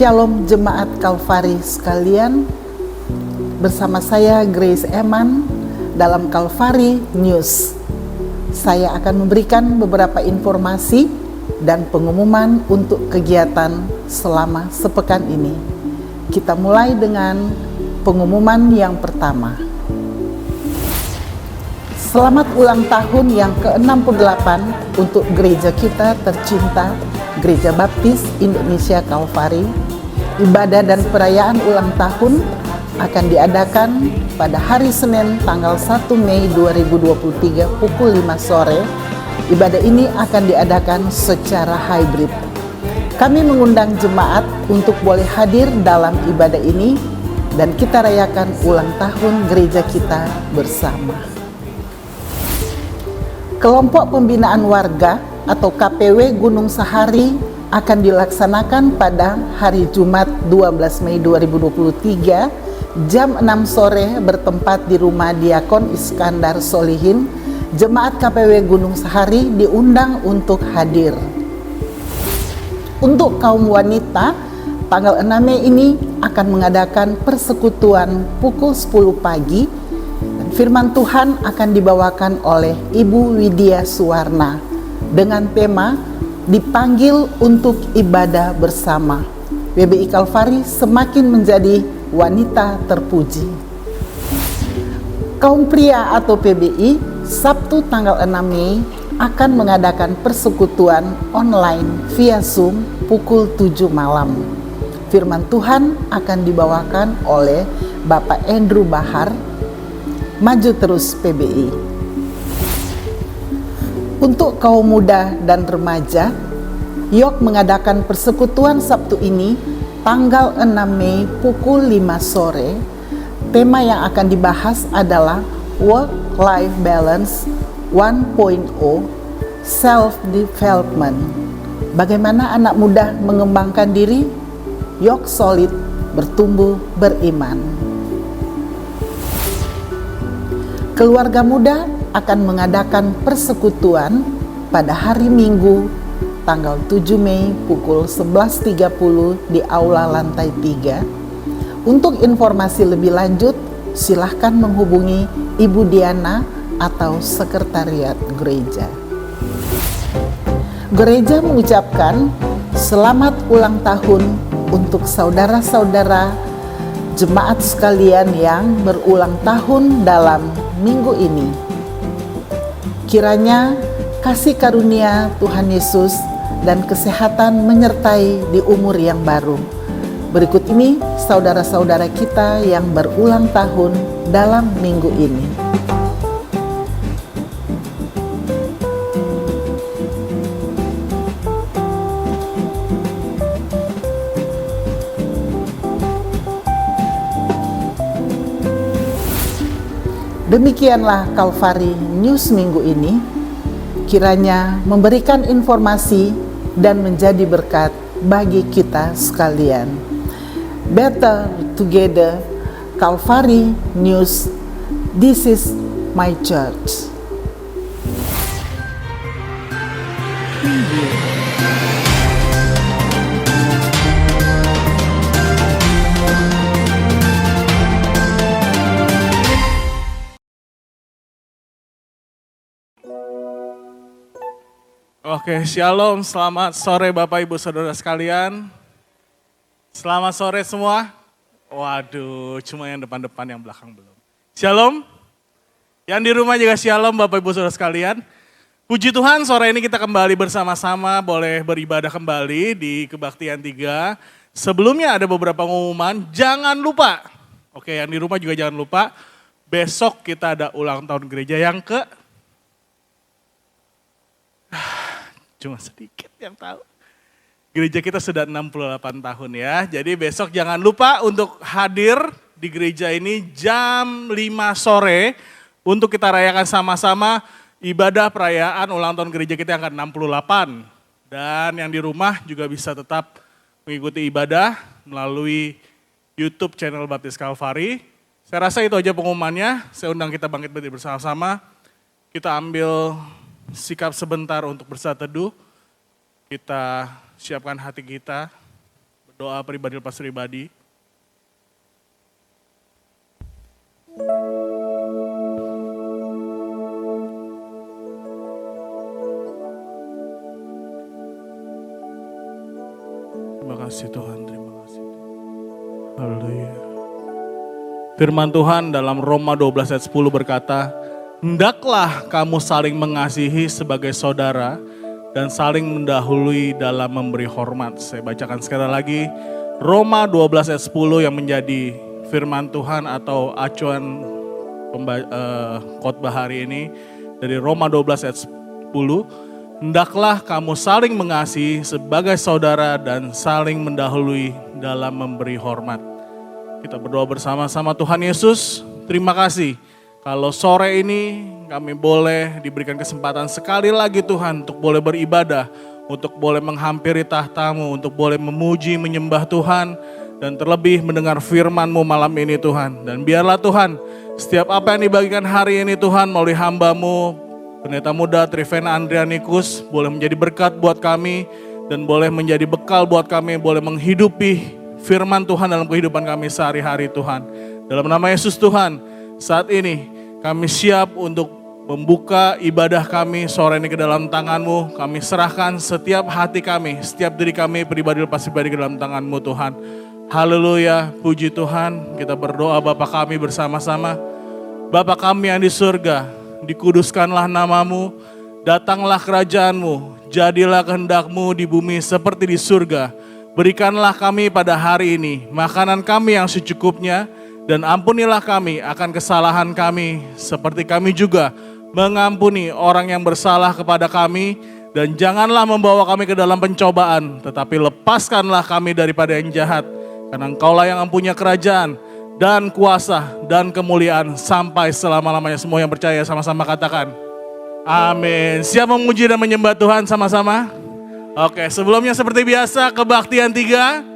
Shalom Jemaat Kalvari sekalian, bersama saya Grace Eman dalam Kalvari News. Saya akan memberikan beberapa informasi dan pengumuman untuk kegiatan selama sepekan ini. Kita mulai dengan pengumuman yang pertama. Selamat ulang tahun yang ke-68 untuk gereja kita tercinta, Gereja Baptis Indonesia Kalvari. Ibadah dan perayaan ulang tahun akan diadakan pada hari Senin tanggal 1 Mei 2023 pukul 5 sore. Ibadah ini akan diadakan secara hybrid. Kami mengundang jemaat untuk boleh hadir dalam ibadah ini dan kita rayakan ulang tahun gereja kita bersama. Kelompok Pembinaan Warga atau KPW Gunung Sahari akan dilaksanakan pada hari Jumat 12 Mei 2023 jam 6 sore bertempat di rumah Diakon Iskandar Solihin. Jemaat KPW Gunung Sahari diundang untuk hadir. Untuk kaum wanita, tanggal 6 Mei ini akan mengadakan persekutuan pukul 10 pagi. Firman Tuhan akan dibawakan oleh Ibu Widya Suwarna dengan tema dipanggil untuk ibadah bersama. PBI Kalvari semakin menjadi wanita terpuji. Kaum pria atau PBI Sabtu tanggal 6 Mei akan mengadakan persekutuan online via Zoom pukul 7 malam. Firman Tuhan akan dibawakan oleh Bapak Andrew Bahar. Maju terus PBI. Untuk kaum muda dan remaja, YOK mengadakan persekutuan Sabtu ini tanggal 6 Mei pukul 5 sore. Tema yang akan dibahas adalah Work-Life Balance 1.0 Self-Development. Bagaimana anak muda mengembangkan diri? YOK Solid bertumbuh beriman. Keluarga muda akan mengadakan persekutuan pada hari Minggu tanggal 7 Mei pukul 11.30 di Aula Lantai 3. Untuk informasi lebih lanjut, silahkan menghubungi Ibu Diana atau Sekretariat Gereja. Gereja mengucapkan selamat ulang tahun untuk saudara-saudara jemaat sekalian yang berulang tahun dalam minggu ini. Kiranya kasih karunia Tuhan Yesus dan kesehatan menyertai di umur yang baru. Berikut ini saudara-saudara kita yang berulang tahun dalam minggu ini. Demikianlah Kalvari News minggu ini, kiranya memberikan informasi dan menjadi berkat bagi kita sekalian. Better together, Kalvari News, this is my church. Oke, shalom, selamat sore Bapak Ibu Saudara sekalian. Selamat sore semua. Waduh, cuma yang depan-depan, yang belakang belum. Shalom, yang di rumah juga shalom Bapak Ibu Saudara sekalian. Puji Tuhan, sore ini kita kembali bersama-sama, boleh beribadah kembali di Kebaktian 3. Sebelumnya ada beberapa pengumuman, jangan lupa. Oke, yang di rumah juga jangan lupa, besok kita ada ulang tahun gereja yang cuma sedikit yang tahu. Gereja kita sudah 68 tahun ya. Jadi besok jangan lupa untuk hadir di gereja ini jam 5 sore. Untuk kita rayakan sama-sama ibadah perayaan ulang tahun gereja kita yang ke-68. Dan yang di rumah juga bisa tetap mengikuti ibadah melalui YouTube channel Baptis Kalvari. Saya rasa itu aja pengumumannya. Saya undang kita bangkit berdiri bersama-sama. Kita ambil sikap sebentar untuk bersatu teduh. Kita siapkan hati kita, Doa pribadi lepas pribadi. Terima kasih Tuhan, terima kasih. Haleluya. Firman Tuhan dalam Roma 12 ayat 10 berkata, hendaklah kamu saling mengasihi sebagai saudara dan saling mendahului dalam memberi hormat. Saya bacakan sekali lagi, Roma 12 ayat 10 yang menjadi firman Tuhan atau acuan khotbah hari ini dari Roma 12 ayat 10. Hendaklah kamu saling mengasihi sebagai saudara dan saling mendahului dalam memberi hormat. Kita berdoa bersama-sama. Tuhan Yesus, terima kasih kalau sore ini kami boleh diberikan kesempatan sekali lagi Tuhan untuk boleh beribadah, untuk boleh menghampiri tahta-Mu, untuk boleh memuji, menyembah Tuhan, dan terlebih mendengar firman-Mu malam ini Tuhan. Dan biarlah Tuhan, setiap apa yang dibagikan hari ini Tuhan melalui hamba-Mu, Pendeta Muda Trivena Andrianikus, boleh menjadi berkat buat kami, dan boleh menjadi bekal buat kami, boleh menghidupi firman Tuhan dalam kehidupan kami sehari-hari Tuhan. Dalam nama Yesus Tuhan, saat ini kami siap untuk membuka ibadah kami sore ini ke dalam tangan-Mu. Kami serahkan setiap hati kami, setiap diri kami pribadi lepas pribadi ke dalam tangan-Mu Tuhan. Haleluya, puji Tuhan. Kita berdoa Bapa kami bersama-sama. Bapa kami yang di surga, dikuduskanlah nama-Mu, datanglah kerajaan-Mu, jadilah kehendak-Mu di bumi seperti di surga. Berikanlah kami pada hari ini makanan kami yang secukupnya, dan ampunilah kami akan kesalahan kami seperti kami juga mengampuni orang yang bersalah kepada kami. Dan janganlah membawa kami ke dalam pencobaan, tetapi lepaskanlah kami daripada yang jahat. Karena Engkaulah yang mempunyai kerajaan dan kuasa dan kemuliaan sampai selama-lamanya. Semua yang percaya sama-sama katakan amin. Siap memuji dan menyembah Tuhan sama-sama? Oke, sebelumnya seperti biasa kebaktian 3.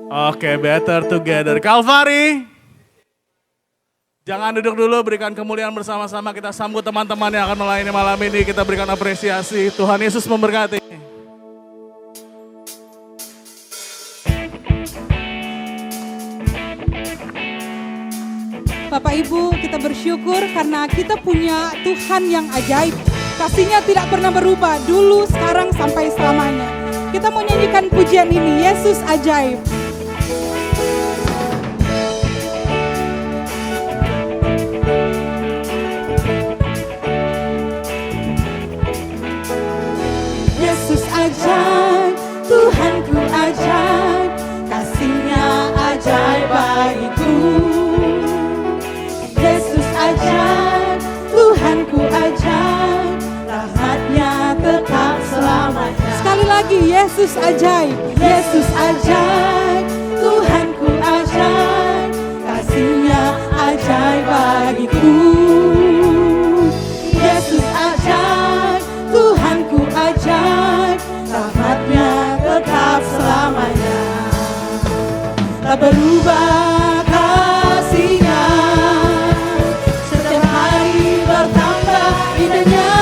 Oke, better together. Calvary. Jangan duduk dulu, berikan kemuliaan bersama-sama. Kita sambut teman-teman yang akan melayani malam ini. Kita berikan apresiasi. Tuhan Yesus memberkati. Bapak Ibu, kita bersyukur karena kita punya Tuhan yang ajaib. Kasih-Nya tidak pernah berubah, dulu, sekarang, sampai selamanya. Kita mau nyanyikan pujian ini, Yesus ajaib. Yesus ajaib, Tuhanku ajaib, kasih-Nya ajaib bagiku. Yesus ajaib, Tuhanku ajaib, rahmat-Nya tetap selamanya. Sekali lagi, Yesus ajaib, Yesus ajaib, Tuhanku ajaib, kasih-Nya ajaib bagiku. Yesus ajaib, Tuhanku ajaib, rahmat-Nya tetap selamanya. Tak berubah kasih-Nya, setiap hari bertambah indahnya.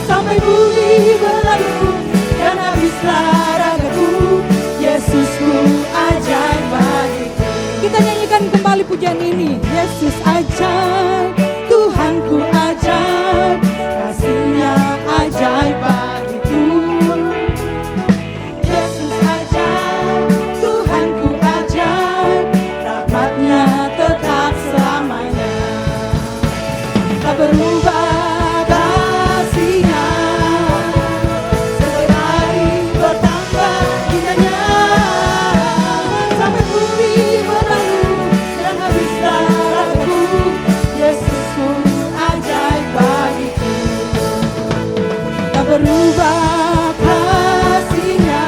Sampai bumi berlalu dan habislah ragaku, Yesusku ajaib bagiku. Kita nyanyikan kembali pujian ini, Yesus ajaib, Tuhanku ajaib, kasih-Nya ajaib bagiku. Yesus ajaib, Tuhanku ajaib, rahmat-Nya tetap selamanya. Tak berubah kasih-Nya, setiap hari bertambah indahnya. Sampai bumi berlalu dan habislah ragaku, Yesusku ajaib bagiku. Tak berubah kasih-Nya,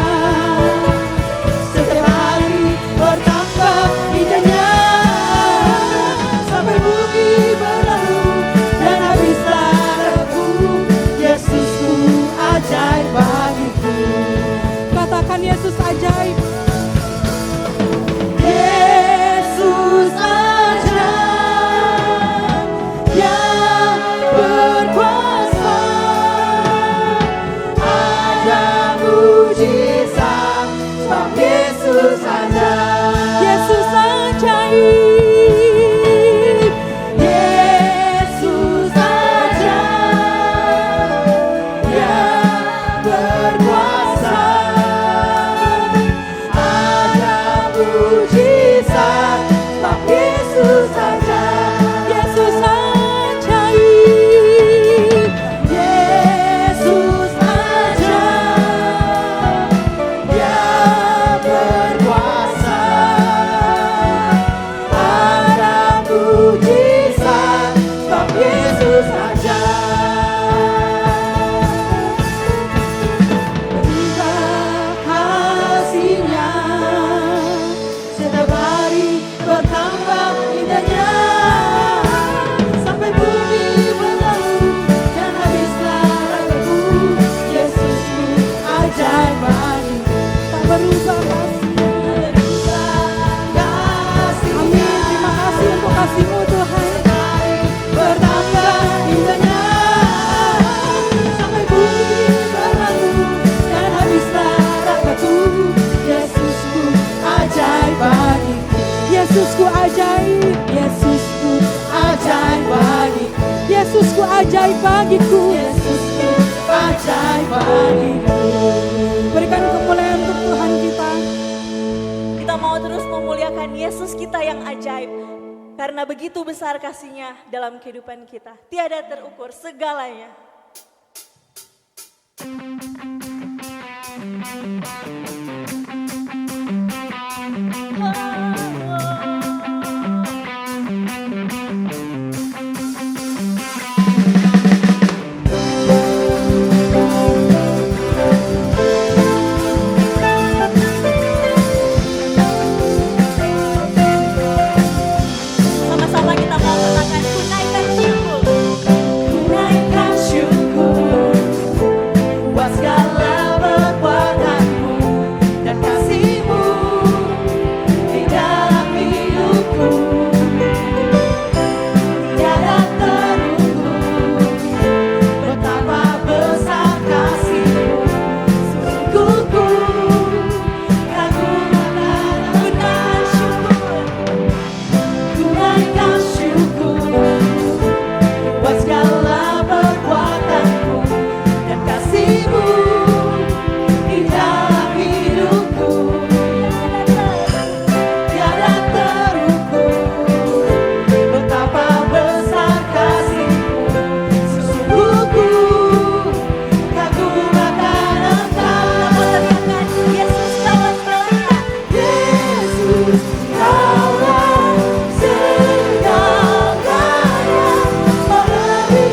setiap hari bertambah indahnya. Sampai bumi berlalu dan habislah Yesusku ajaib bagiku. Yesusku ajaib bagiku. Berikan kemuliaan untuk Tuhan kita. Kita mau terus memuliakan Yesus kita yang ajaib. Karena begitu besar kasih-Nya dalam kehidupan kita. Tiada terukur segalanya. Sama-sama kita mau katakan kunaikan syukur. Kunaikan syukur buat segala perbuatanmu dan kasih-Mu di dalam hidupku. Tiada terukur betapa besar kasih-Mu. Sungguh kagum akan syukur. Kunaikan syukur buat segala perbuatanmu dan kasih-Mu di dalam hidupku. Tiada terukur betapa besar kasih-Mu. Sesungguhku kagum akan Engkau. Katakan Yesus Kaulah segalanya. Yesus Kaulah segalanya, melebihi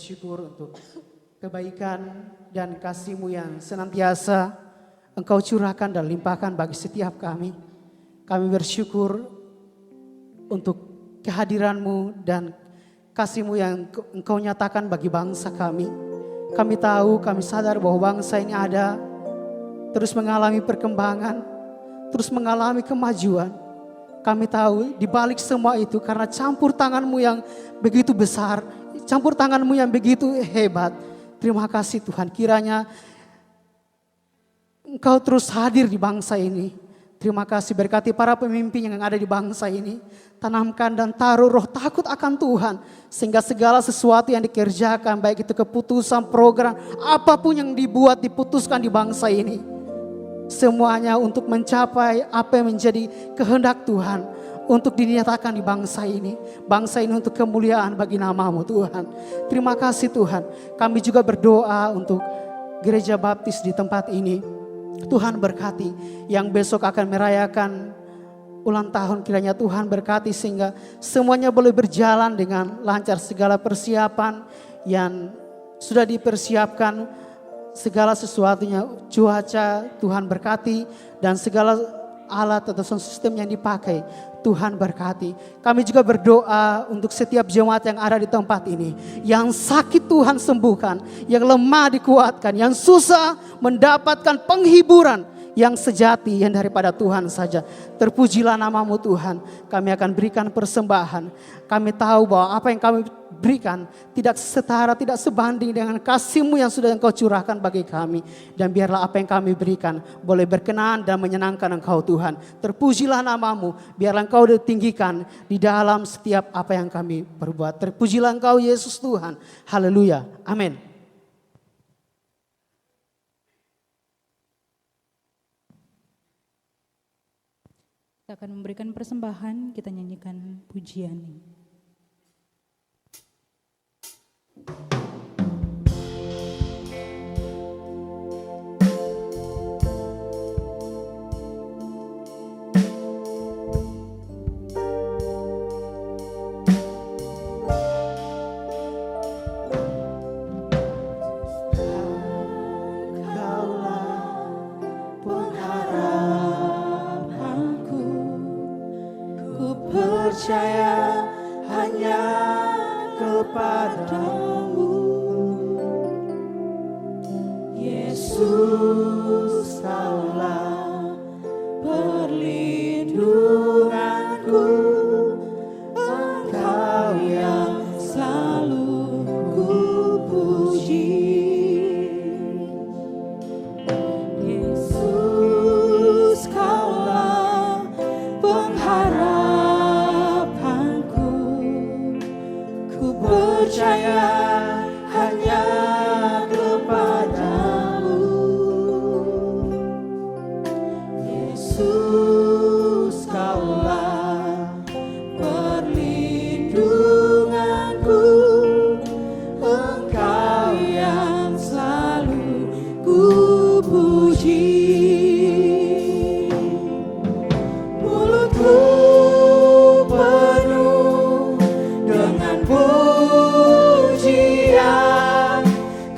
bersyukur untuk kebaikan dan kasih-Mu yang senantiasa Engkau curahkan dan limpahkan bagi setiap kami. Kami bersyukur untuk kehadiran-Mu dan kasih-Mu yang Engkau nyatakan bagi bangsa kami. Kami tahu, kami sadar bahwa bangsa ini ada terus mengalami perkembangan, terus mengalami kemajuan. Kami tahu di balik semua itu karena campur tangan-Mu yang begitu besar, campur tangan-Mu yang begitu hebat. Terima kasih Tuhan, kiranya Engkau terus hadir di bangsa ini. Terima kasih, berkati para pemimpin yang ada di bangsa ini. Tanamkan dan taruh roh takut akan Tuhan. Sehingga segala sesuatu yang dikerjakan, baik itu keputusan, program, apapun yang dibuat, diputuskan di bangsa ini. Semuanya untuk mencapai apa yang menjadi kehendak Tuhan. Untuk dinyatakan di bangsa ini. Bangsa ini untuk kemuliaan bagi nama-Mu Tuhan. Terima kasih Tuhan. Kami juga berdoa untuk gereja baptis di tempat ini. Tuhan berkati yang besok akan merayakan ulang tahun, kiranya Tuhan berkati sehingga semuanya boleh berjalan dengan lancar, segala persiapan yang sudah dipersiapkan, segala sesuatunya, cuaca Tuhan berkati dan segala alat atau sound system yang dipakai Tuhan berkati. Kami juga berdoa untuk setiap jemaat yang ada di tempat ini. Yang sakit Tuhan sembuhkan, yang lemah dikuatkan, yang susah mendapatkan penghiburan yang sejati yang daripada Tuhan saja. Terpujilah nama-Mu Tuhan. Kami akan berikan persembahan. Kami tahu bahwa apa yang kami berikan tidak setara, tidak sebanding dengan kasih-Mu yang sudah Engkau curahkan bagi kami. Dan biarlah apa yang kami berikan boleh berkenan dan menyenangkan Engkau Tuhan. Terpujilah nama-Mu, biarlah Engkau ditinggikan di dalam setiap apa yang kami perbuat. Terpujilah Engkau Yesus Tuhan. Haleluya. Amin. Kita akan memberikan persembahan, kita nyanyikan pujian ini. Percaya hanya kepadamu, Yesus, Kaulah perlindunganku, Engkau yang selalu kupuji. Yesus, Kaulah pengharapan, percaya hanya kepadamu, Yesus, Kaulah perlindunganku, Engkau yang selalu kupuji. Mulutku penuh dengan pujian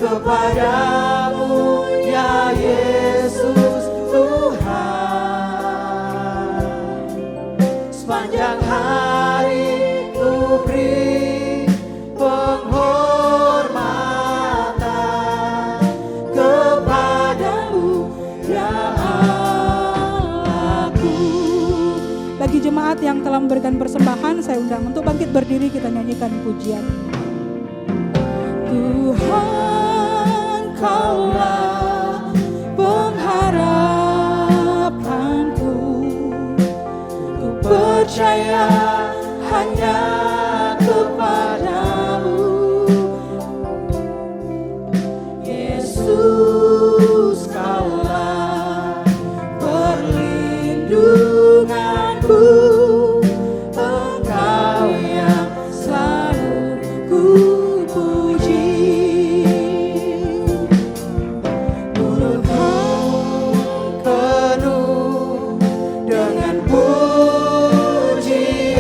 kepadamu ya Yesus Tuhan. Sepanjang hari ku beri penghormatan kepadamu ya Allahku. Bagi jemaat yang telah memberikan persembahan, saya undang untuk bangkit berdiri, kita nyanyikan pujian. Tuhan, Kaulah pengharapanku, ku percaya hanya kepadamu, Yesus, Kaulah perlindunganku, Engkau yang selalu kupuji. Mulutku penuh dengan pujian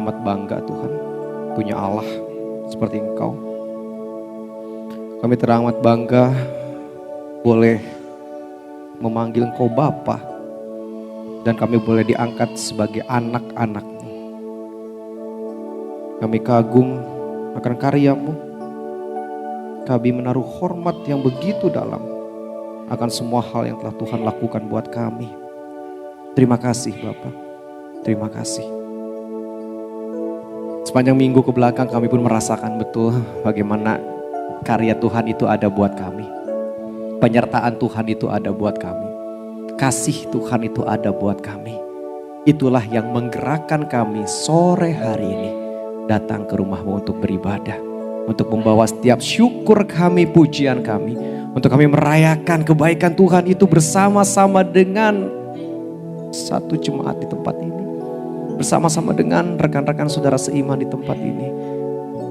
teramat bangga Tuhan punya Allah seperti Engkau. Kami teramat bangga boleh memanggil Engkau Bapa, dan kami boleh diangkat sebagai anak-anak-Mu. Kami kagum akan karya-Mu. Kami menaruh hormat yang begitu dalam akan semua hal yang telah Tuhan lakukan buat kami. Terima kasih Bapa, terima kasih. Sepanjang minggu ke belakang kami pun merasakan betul bagaimana karya Tuhan itu ada buat kami. Penyertaan Tuhan itu ada buat kami. Kasih Tuhan itu ada buat kami. Itulah yang menggerakkan kami sore hari ini datang ke rumah-Mu untuk beribadah. Untuk membawa setiap syukur kami, pujian kami. Untuk kami merayakan kebaikan Tuhan itu bersama-sama dengan satu jemaat di tempat ini. Bersama-sama dengan rekan-rekan saudara seiman di tempat ini.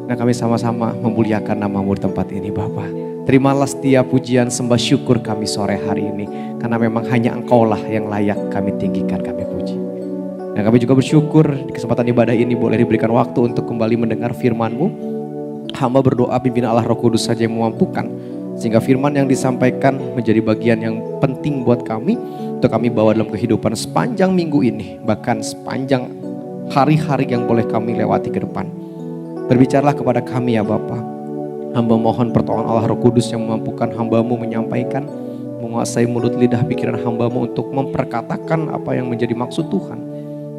Dan kami sama-sama memuliakan nama-Mu di tempat ini Bapa. Terimalah setiap pujian sembah syukur kami sore hari ini. Karena memang hanya Engkaulah yang layak kami tinggikan, kami puji. Dan kami juga bersyukur di kesempatan ibadah ini boleh diberikan waktu untuk kembali mendengar firman-Mu. Hamba berdoa pimpinan Allah Roh Kudus saja yang memampukan. Sehingga firman yang disampaikan menjadi bagian yang penting buat kami. Untuk kami bawa dalam kehidupan sepanjang minggu ini. Bahkan sepanjang hari-hari yang boleh kami lewati ke depan. Berbicaralah kepada kami ya Bapa. Hamba mohon pertolongan Allah Roh Kudus yang memampukan hamba-Mu menyampaikan. Menguasai mulut lidah pikiran hamba-Mu untuk memperkatakan apa yang menjadi maksud Tuhan.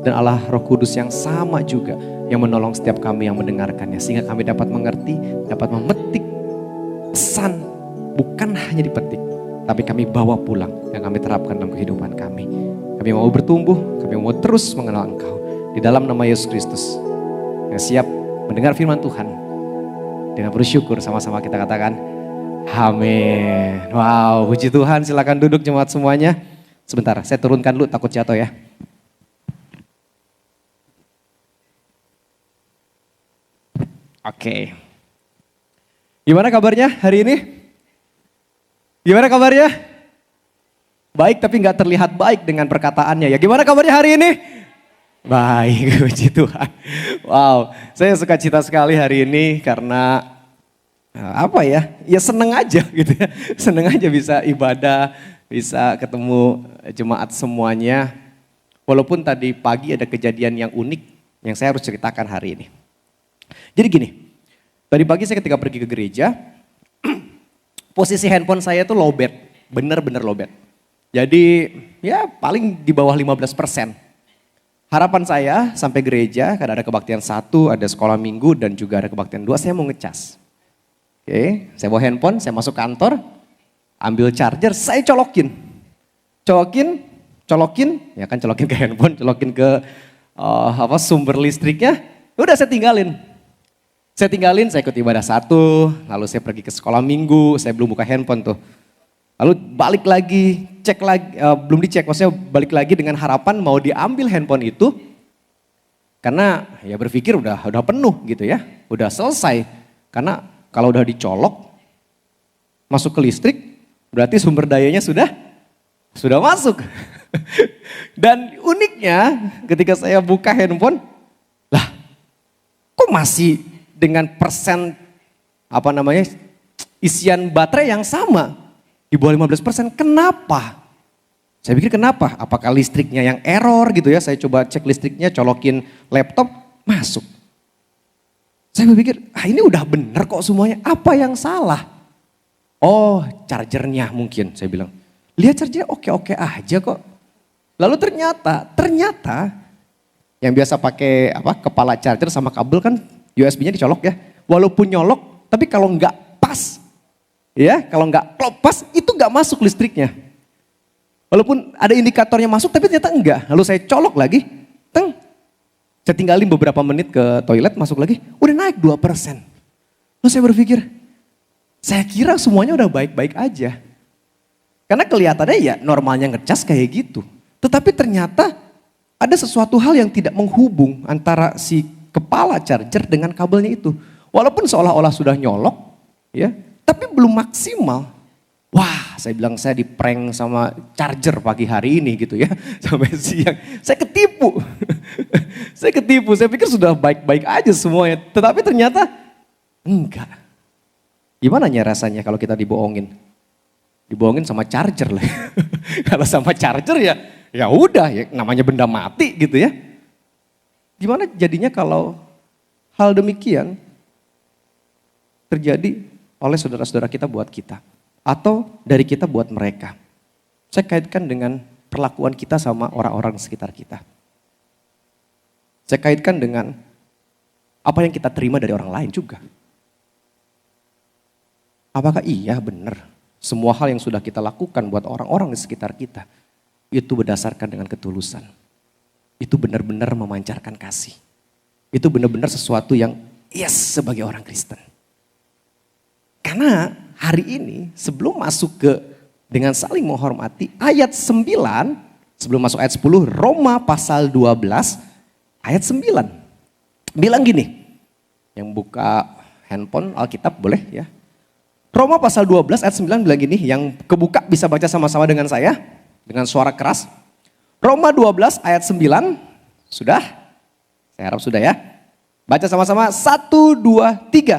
Dan Allah Roh Kudus yang sama juga yang menolong setiap kami yang mendengarkannya. Sehingga kami dapat mengerti, dapat memetik pesan. Bukan hanya dipetik, tapi kami bawa pulang yang kami terapkan dalam kehidupan kami. Kami mau bertumbuh, kami mau terus mengenal Engkau. Di dalam nama Yesus Kristus yang siap mendengar firman Tuhan. Dengan bersyukur sama-sama kita katakan amin. Wow, puji Tuhan. Silakan duduk jemaat semuanya. Sebentar, saya turunkan dulu takut jatuh ya. Oke. Gimana kabarnya hari ini? Gimana kabarnya? Baik tapi gak terlihat baik dengan perkataannya ya. Gimana kabarnya hari ini? Baik, puji Tuhan. Wow, saya suka cita sekali hari ini karena apa ya? Ya seneng aja gitu ya. Seneng aja bisa ibadah, bisa ketemu jemaat semuanya. Walaupun tadi pagi ada kejadian yang unik yang saya harus ceritakan hari ini. Jadi gini, tadi pagi saya ketika pergi ke gereja, posisi handphone saya tuh lowbat, bener-bener lowbat. Jadi ya paling di bawah 15%. Harapan saya sampai gereja, karena ada kebaktian 1, ada sekolah minggu dan juga ada kebaktian 2, saya mau ngecas. Oke, saya bawa handphone, saya masuk kantor, ambil charger, saya colokin. Colokin, ya kan colokin ke handphone, colokin ke sumber listriknya, udah saya tinggalin. Saya ikut ibadah 1, lalu saya pergi ke sekolah minggu, saya belum buka handphone tuh. Lalu balik lagi, cek lagi, belum dicek, maksudnya balik lagi dengan harapan mau diambil handphone itu. Karena ya berpikir udah penuh gitu ya, udah selesai. Karena kalau udah dicolok, masuk ke listrik, berarti sumber dayanya sudah masuk. Dan uniknya ketika saya buka handphone, lah kok masih dengan persen isian baterai yang sama di bawah 15%. Kenapa? Saya pikir kenapa? Apakah listriknya yang error gitu ya? Saya coba cek listriknya, colokin laptop, masuk. Saya berpikir, ini udah bener kok semuanya. Apa yang salah? Oh, chargernya mungkin, saya bilang. Lihat chargernya oke-oke aja kok. Lalu ternyata yang biasa pakai kepala charger sama kabel kan USB-nya dicolok ya. Walaupun nyolok, tapi kalau nggak pas, ya kalau nggak klop pas, itu nggak masuk listriknya. Walaupun ada indikatornya masuk, tapi ternyata enggak. Lalu saya colok lagi, saya tinggalin beberapa menit ke toilet, masuk lagi, udah naik 2%. Lalu saya berpikir, saya kira semuanya udah baik-baik aja. Karena kelihatannya ya normalnya ngecas kayak gitu. Tetapi ternyata ada sesuatu hal yang tidak menghubung antara si kepala charger dengan kabelnya itu. Walaupun seolah-olah sudah nyolok, ya, tapi belum maksimal. Wah, saya bilang saya di-prank sama charger pagi hari ini gitu ya, sampai siang. Saya ketipu. Saya ketipu, saya pikir sudah baik-baik aja semuanya. Tetapi ternyata enggak. Gimana ya rasanya kalau kita dibohongin? Dibohongin sama charger lah. Kalau sama charger ya udah ya namanya benda mati gitu ya. Gimana jadinya kalau hal demikian terjadi oleh saudara-saudara kita buat kita. Atau dari kita buat mereka. Saya kaitkan dengan perlakuan kita sama orang-orang di sekitar kita. Saya kaitkan dengan apa yang kita terima dari orang lain juga. Apakah iya benar semua hal yang sudah kita lakukan buat orang-orang di sekitar kita itu berdasarkan dengan ketulusan. Itu benar-benar memancarkan kasih. Itu benar-benar sesuatu yang yes sebagai orang Kristen. Karena hari ini sebelum masuk ke dengan saling menghormati ayat 9, sebelum masuk ayat 10 Roma pasal 12 ayat 9. Bilang gini, yang buka handphone Alkitab boleh ya. Roma pasal 12 ayat 9 bilang gini, yang kebuka bisa baca sama-sama dengan saya, dengan suara keras. Roma 12 ayat 9, sudah? Saya harap sudah ya. Baca sama-sama, 1, 2, 3.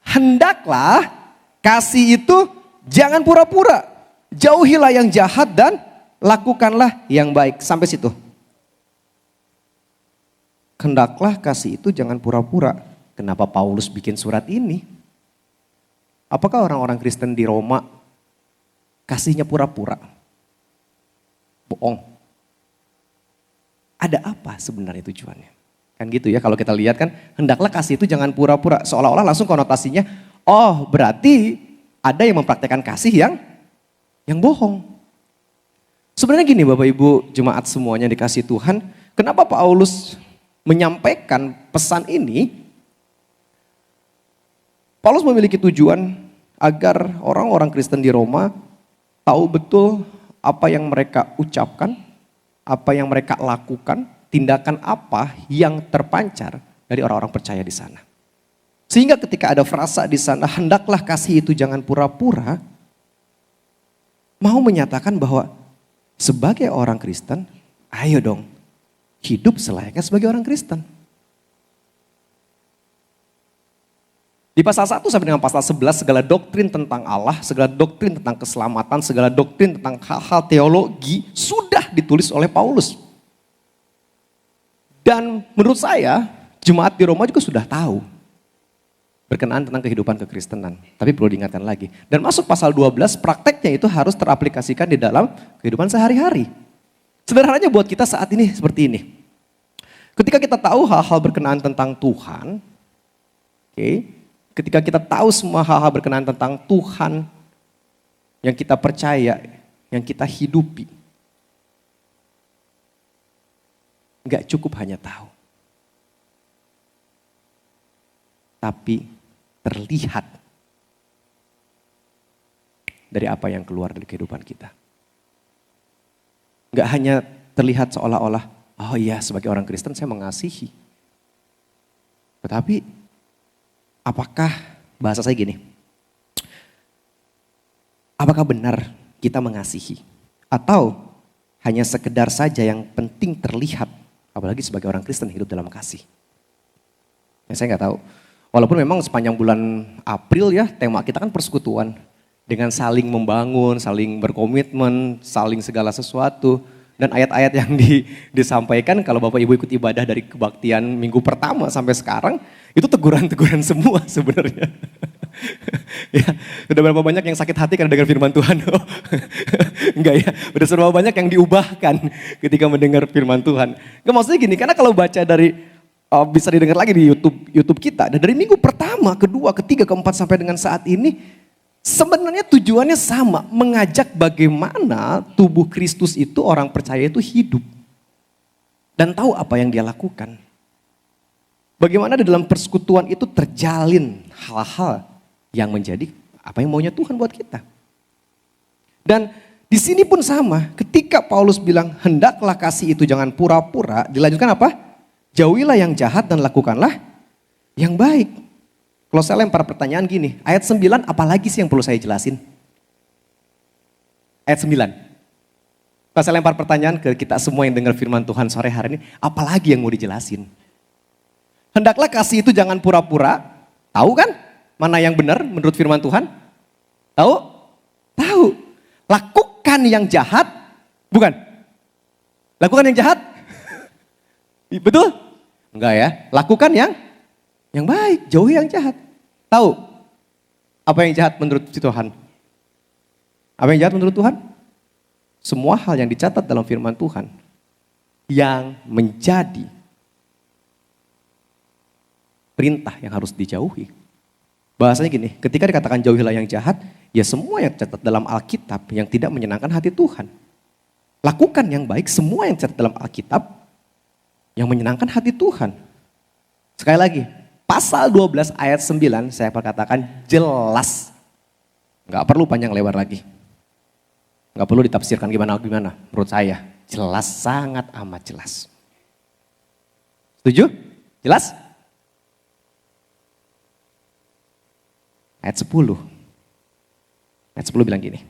Hendaklah kasih itu jangan pura-pura. Jauhilah yang jahat dan lakukanlah yang baik. Sampai situ. Hendaklah kasih itu jangan pura-pura. Kenapa Paulus bikin surat ini? Apakah orang-orang Kristen di Roma kasihnya pura-pura? Bohong. Ada apa sebenarnya tujuannya? Kan gitu ya kalau kita lihat kan, hendaklah kasih itu jangan pura-pura. Seolah-olah langsung konotasinya, oh berarti ada yang mempraktekkan kasih yang bohong. Sebenarnya gini Bapak Ibu jemaat semuanya dikasih Tuhan, kenapa Paulus menyampaikan pesan ini? Paulus memiliki tujuan agar orang-orang Kristen di Roma tahu betul apa yang mereka ucapkan, apa yang mereka lakukan, tindakan apa yang terpancar dari orang-orang percaya di sana. Sehingga ketika ada frasa di sana, hendaklah kasih itu jangan pura-pura, mau menyatakan bahwa sebagai orang Kristen, ayo dong hidup selayaknya sebagai orang Kristen. Di pasal 1 sampai dengan pasal 11 segala doktrin tentang Allah, segala doktrin tentang keselamatan, segala doktrin tentang hal-hal teologi sudah ditulis oleh Paulus. Dan menurut saya jemaat di Roma juga sudah tahu berkenaan tentang kehidupan kekristenan. Tapi perlu diingatkan lagi. Dan masuk pasal 12 prakteknya itu harus teraplikasikan di dalam kehidupan sehari-hari. Sederhananya buat kita saat ini seperti ini. Ketika kita tahu hal-hal berkenaan tentang Tuhan, ketika kita tahu semua hal-hal berkenaan tentang Tuhan yang kita percaya, yang kita hidupi, gak cukup hanya tahu. Tapi terlihat dari apa yang keluar dari kehidupan kita. Gak hanya terlihat seolah-olah, oh iya sebagai orang Kristen saya mengasihi. Tetapi apakah, bahasa saya gini, apakah benar kita mengasihi? Atau hanya sekedar saja yang penting terlihat, apalagi sebagai orang Kristen hidup dalam kasih? Ya, saya nggak tahu. Walaupun memang sepanjang bulan April ya, tema kita kan persekutuan. Dengan saling membangun, saling berkomitmen, saling segala sesuatu. Dan ayat-ayat yang disampaikan kalau Bapak Ibu ikut ibadah dari kebaktian minggu pertama sampai sekarang, itu teguran-teguran semua sebenarnya. Ya, udah berapa banyak yang sakit hati karena dengar firman Tuhan? Oh, enggak ya, udah seberapa banyak yang diubahkan ketika mendengar firman Tuhan. Nggak, maksudnya gini, karena kalau baca dari, bisa didengar lagi di YouTube kita, dan dari minggu pertama, kedua, ketiga, keempat sampai dengan saat ini, sebenarnya tujuannya sama, mengajak bagaimana tubuh Kristus itu orang percaya itu hidup. Dan tahu apa yang dia lakukan. Bagaimana di dalam persekutuan itu terjalin hal-hal yang menjadi apa yang maunya Tuhan buat kita. Dan di sini pun sama, ketika Paulus bilang hendaklah kasih itu jangan pura-pura, dilanjutkan apa? Jauhilah yang jahat dan lakukanlah yang baik. Kalau saya lempar pertanyaan gini, ayat 9 apalagi sih yang perlu saya jelasin? Ayat 9. Kalau saya lempar pertanyaan ke kita semua yang dengar firman Tuhan sore hari ini, apalagi yang mau dijelasin? Hendaklah kasih itu jangan pura-pura. Tahu kan mana yang benar menurut firman Tuhan? Tahu? Tahu. Lakukan yang jahat, bukan? Lakukan yang jahat? Betul? Enggak ya. Lakukan yang baik, jauhi yang jahat. Tahu? Apa yang jahat menurut Tuhan? Apa yang jahat menurut Tuhan? Semua hal yang dicatat dalam firman Tuhan yang menjadi perintah yang harus dijauhi. Bahasanya gini, ketika dikatakan jauhilah yang jahat, ya semua yang tercatat dalam Alkitab yang tidak menyenangkan hati Tuhan. Lakukan yang baik, semua yang tercatat dalam Alkitab yang menyenangkan hati Tuhan. Sekali lagi, pasal 12 ayat 9 saya perkatakan jelas. Gak perlu panjang lebar lagi. Gak perlu ditafsirkan gimana-gimana menurut saya. Jelas, sangat amat jelas. Setuju? Jelas? Ayat 10. Ayat 10 bilang gini.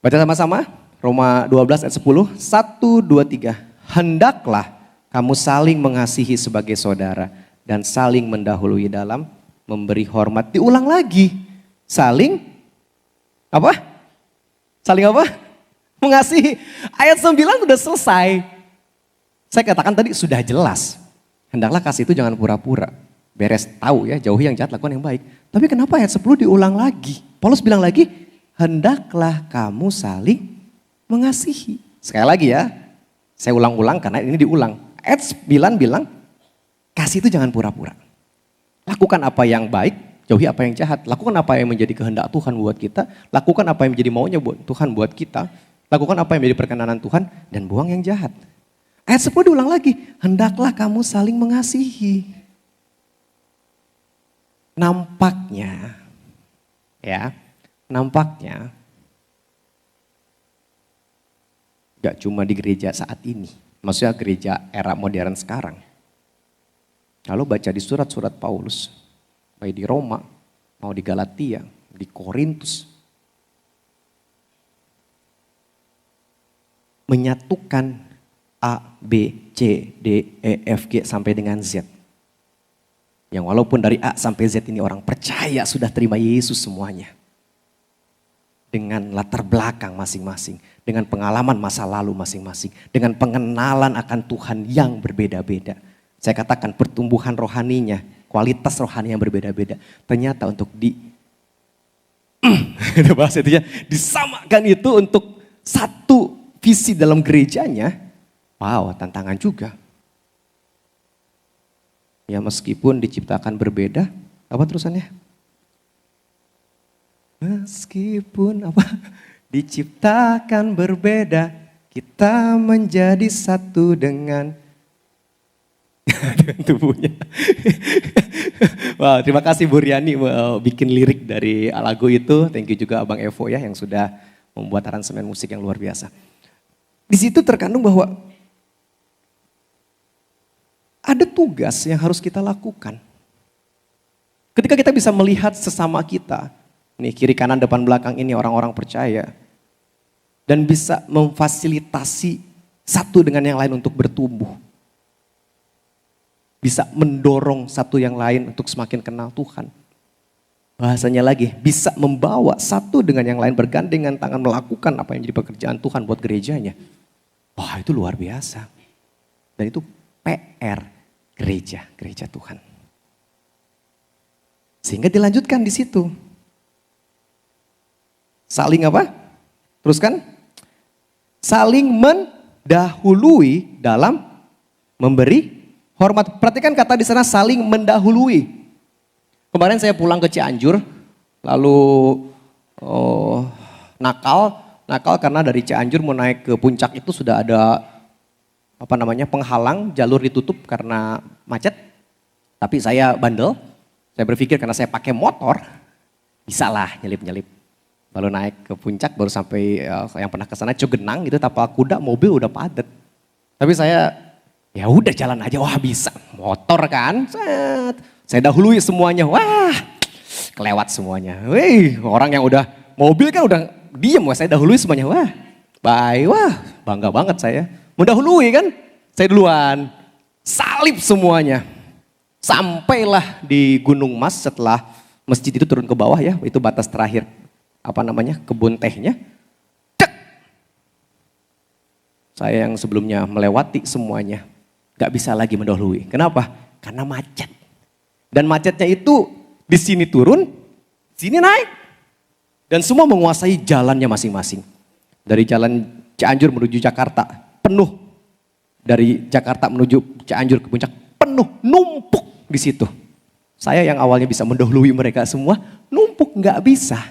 Baca sama-sama. Roma 12 ayat 10. 1, 2, 3. Hendaklah kamu saling mengasihi sebagai saudara. Dan saling mendahului dalam memberi hormat. Diulang lagi. Saling apa? Saling apa? Mengasihi. Ayat 9 udah selesai. Saya katakan tadi sudah jelas. Hendaklah kasih itu jangan pura-pura. Beres tahu ya, jauhi yang jahat, lakukan yang baik. Tapi kenapa ayat 10 diulang lagi? Paulus bilang lagi, hendaklah kamu saling mengasihi. Sekali lagi ya, saya ulang-ulang karena ini diulang. Ayat 9 bilang, kasih itu jangan pura-pura. Lakukan apa yang baik, jauhi apa yang jahat. Lakukan apa yang menjadi kehendak Tuhan buat kita. Lakukan apa yang menjadi maunya buat Tuhan buat kita. Lakukan apa yang menjadi perkenanan Tuhan dan buang yang jahat. Ayat 10 diulang lagi, hendaklah kamu saling mengasihi. Nampaknya, gak cuma di gereja saat ini, maksudnya gereja era modern sekarang. Lalu baca di surat-surat Paulus, baik di Roma, mau di Galatia, di Korintus. Menyatukan A, B, C, D, E, F, G sampai dengan Z. Yang walaupun dari A sampai Z ini orang percaya sudah terima Yesus semuanya. Dengan latar belakang masing-masing. Dengan pengalaman masa lalu masing-masing. Dengan pengenalan akan Tuhan yang berbeda-beda. Saya katakan pertumbuhan rohaninya, kualitas rohani yang berbeda-beda. Ternyata untuk bahasa itu ya, disamakan itu untuk satu visi dalam gerejanya. Wow, tantangan juga. Ya meskipun diciptakan berbeda, apa terusannya? Meskipun apa? Diciptakan berbeda, kita menjadi satu dengan tubuhnya. Wah, terima kasih Bu Riani bikin lirik dari lagu itu. Thank you juga Abang Evo ya yang sudah membuat aransemen musik yang luar biasa. Di situ terkandung bahwa ada tugas yang harus kita lakukan. Ketika kita bisa melihat sesama kita, nih kiri kanan depan belakang ini orang-orang percaya, dan bisa memfasilitasi satu dengan yang lain untuk bertumbuh. Bisa mendorong satu yang lain untuk semakin kenal Tuhan. Bahasanya lagi, bisa membawa satu dengan yang lain bergandengan tangan melakukan apa yang jadi pekerjaan Tuhan buat gerejanya. Wah, itu luar biasa. Dan itu PR gereja Tuhan. Sehingga dilanjutkan di situ. Saling apa? Teruskan. Saling mendahului dalam memberi hormat. Perhatikan kata di sana saling mendahului. Kemarin saya pulang ke Cianjur, lalu nakal karena dari Cianjur mau naik ke puncak itu sudah ada penghalang, jalur ditutup karena macet. Tapi saya bandel, saya berpikir karena saya pakai motor, bisa lah nyelip-nyelip. Baru naik ke puncak, baru sampai yang pernah ke sana Cugenang gitu, tapal kuda, mobil udah padat. Tapi saya ya udah jalan aja, wah bisa, motor kan, saya dahului semuanya, wah kelewat semuanya. Wih, orang yang udah mobil kan udah diem, wah saya dahului semuanya, wah bangga banget saya. Mendahului kan, saya duluan. salib semuanya. Sampailah di Gunung Mas setelah masjid itu turun ke bawah ya, itu batas terakhir kebun tehnya. Cek. Saya yang sebelumnya melewati semuanya, gak bisa lagi mendahului. Kenapa? Karena macet. Dan macetnya itu di sini turun, sini naik. Dan semua menguasai jalannya masing-masing. Dari jalan Cianjur menuju Jakarta, penuh. Dari Jakarta menuju Cianjur ke puncak, penuh, numpuk di situ. Saya yang awalnya bisa mendahului mereka semua, numpuk nggak bisa.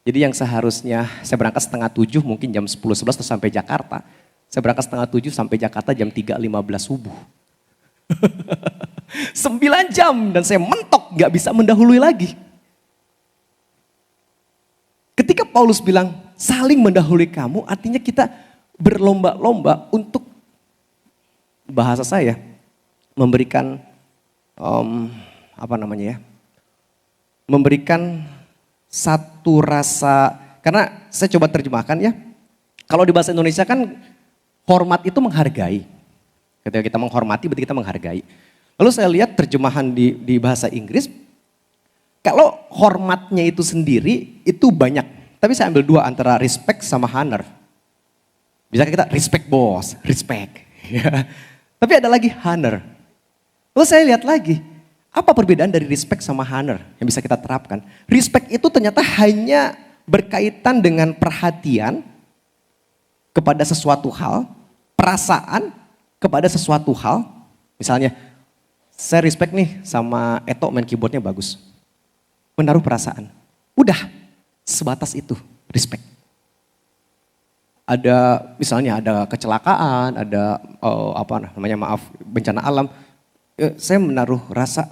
Jadi yang seharusnya saya berangkat 6:30 mungkin jam 10-11 sampai Jakarta. Saya berangkat 6:30 sampai Jakarta jam 3.15 subuh. 9 jam dan saya mentok nggak bisa mendahului lagi. Ketika Paulus bilang saling mendahului kamu, artinya kita berlomba-lomba untuk, bahasa saya, memberikan memberikan satu rasa, karena saya coba terjemahkan ya. Kalau di bahasa Indonesia kan hormat itu menghargai. Ketika kita menghormati berarti kita menghargai. Lalu saya lihat terjemahan di bahasa Inggris, kalau hormatnya itu sendiri itu banyak. Tapi saya ambil dua antara respect sama honor. Bisa kita respect bos, respect. Ya. Tapi ada lagi honor. Lalu saya lihat lagi, apa perbedaan dari respect sama honor yang bisa kita terapkan? Respect itu ternyata hanya berkaitan dengan perhatian kepada sesuatu hal, perasaan kepada sesuatu hal. Misalnya, saya respect nih sama Eto main keyboardnya bagus. Menaruh perasaan. Udah, sebatas itu, respect. Misalnya ada kecelakaan, ada bencana alam. Saya menaruh rasa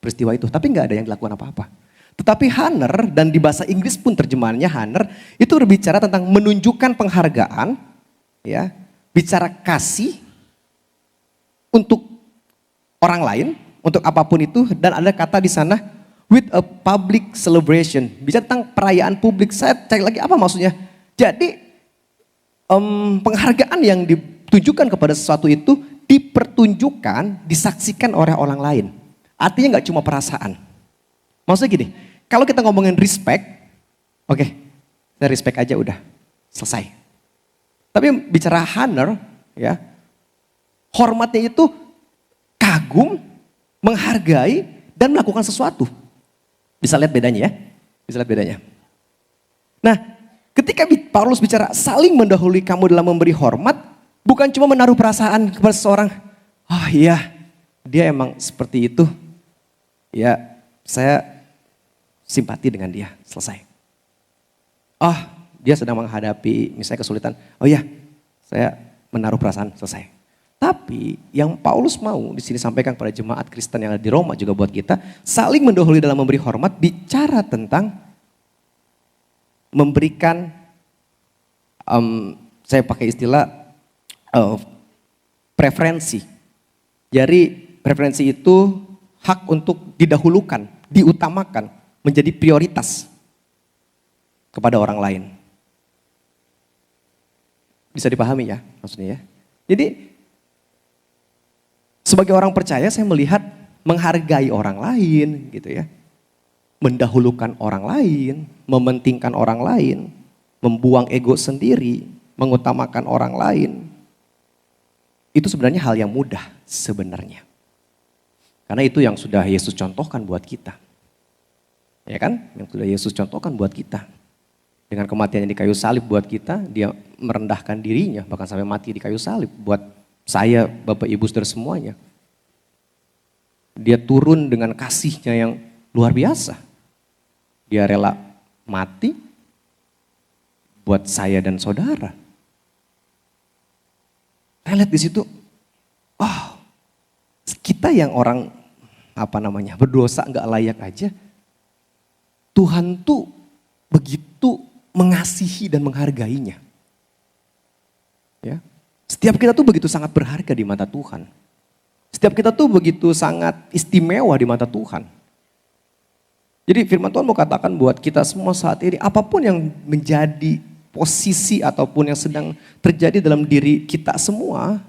peristiwa itu, tapi nggak ada yang dilakukan apa-apa. Tetapi honor, dan di bahasa Inggris pun terjemahannya honor, itu berbicara tentang menunjukkan penghargaan, ya, bicara kasih untuk orang lain, untuk apapun itu, dan ada kata di sana with a public celebration, bicara tentang perayaan publik. Saya cari lagi apa maksudnya. Jadi penghargaan yang ditunjukkan kepada sesuatu itu dipertunjukkan, disaksikan oleh orang lain. Artinya nggak cuma perasaan. Maksudnya gini, kalau kita ngomongin respect, oke, saya respect aja udah, selesai. Tapi bicara honor, ya, hormatnya itu kagum, menghargai, dan melakukan sesuatu. Bisa lihat bedanya ya, bisa lihat bedanya. Nah, ketika Paulus bicara saling mendahului kamu dalam memberi hormat, bukan cuma menaruh perasaan kepada seseorang, oh iya, dia emang seperti itu, ya saya simpati dengan dia, selesai. Oh, dia sedang menghadapi misalnya kesulitan, oh iya, saya menaruh perasaan, selesai. Tapi yang Paulus mau di sini sampaikan kepada jemaat Kristen yang ada di Roma juga buat kita, saling mendahului dalam memberi hormat, bicara tentang memberikan, saya pakai istilah preferensi. Jadi preferensi itu hak untuk didahulukan, diutamakan, menjadi prioritas kepada orang lain. Bisa dipahami ya maksudnya ya. Jadi sebagai orang percaya saya melihat menghargai orang lain gitu ya. Mendahulukan orang lain, mementingkan orang lain, membuang ego sendiri, mengutamakan orang lain. Itu sebenarnya hal yang mudah sebenarnya. Karena itu yang sudah Yesus contohkan buat kita. Ya kan? Yang sudah Yesus contohkan buat kita. Dengan kematian yang di kayu salib buat kita, dia merendahkan dirinya, bahkan sampai mati di kayu salib buat saya, Bapak Ibu saudara semuanya. Dia turun dengan kasihnya yang luar biasa. Dia rela mati buat saya dan saudara. Saya lihat di situ, oh, kita yang orang berdosa nggak layak aja, Tuhan tuh begitu mengasihi dan menghargainya. Ya. Setiap kita tuh begitu sangat berharga di mata Tuhan. Setiap kita tuh begitu sangat istimewa di mata Tuhan. Jadi firman Tuhan mau katakan buat kita semua saat ini, apapun yang menjadi posisi ataupun yang sedang terjadi dalam diri kita semua,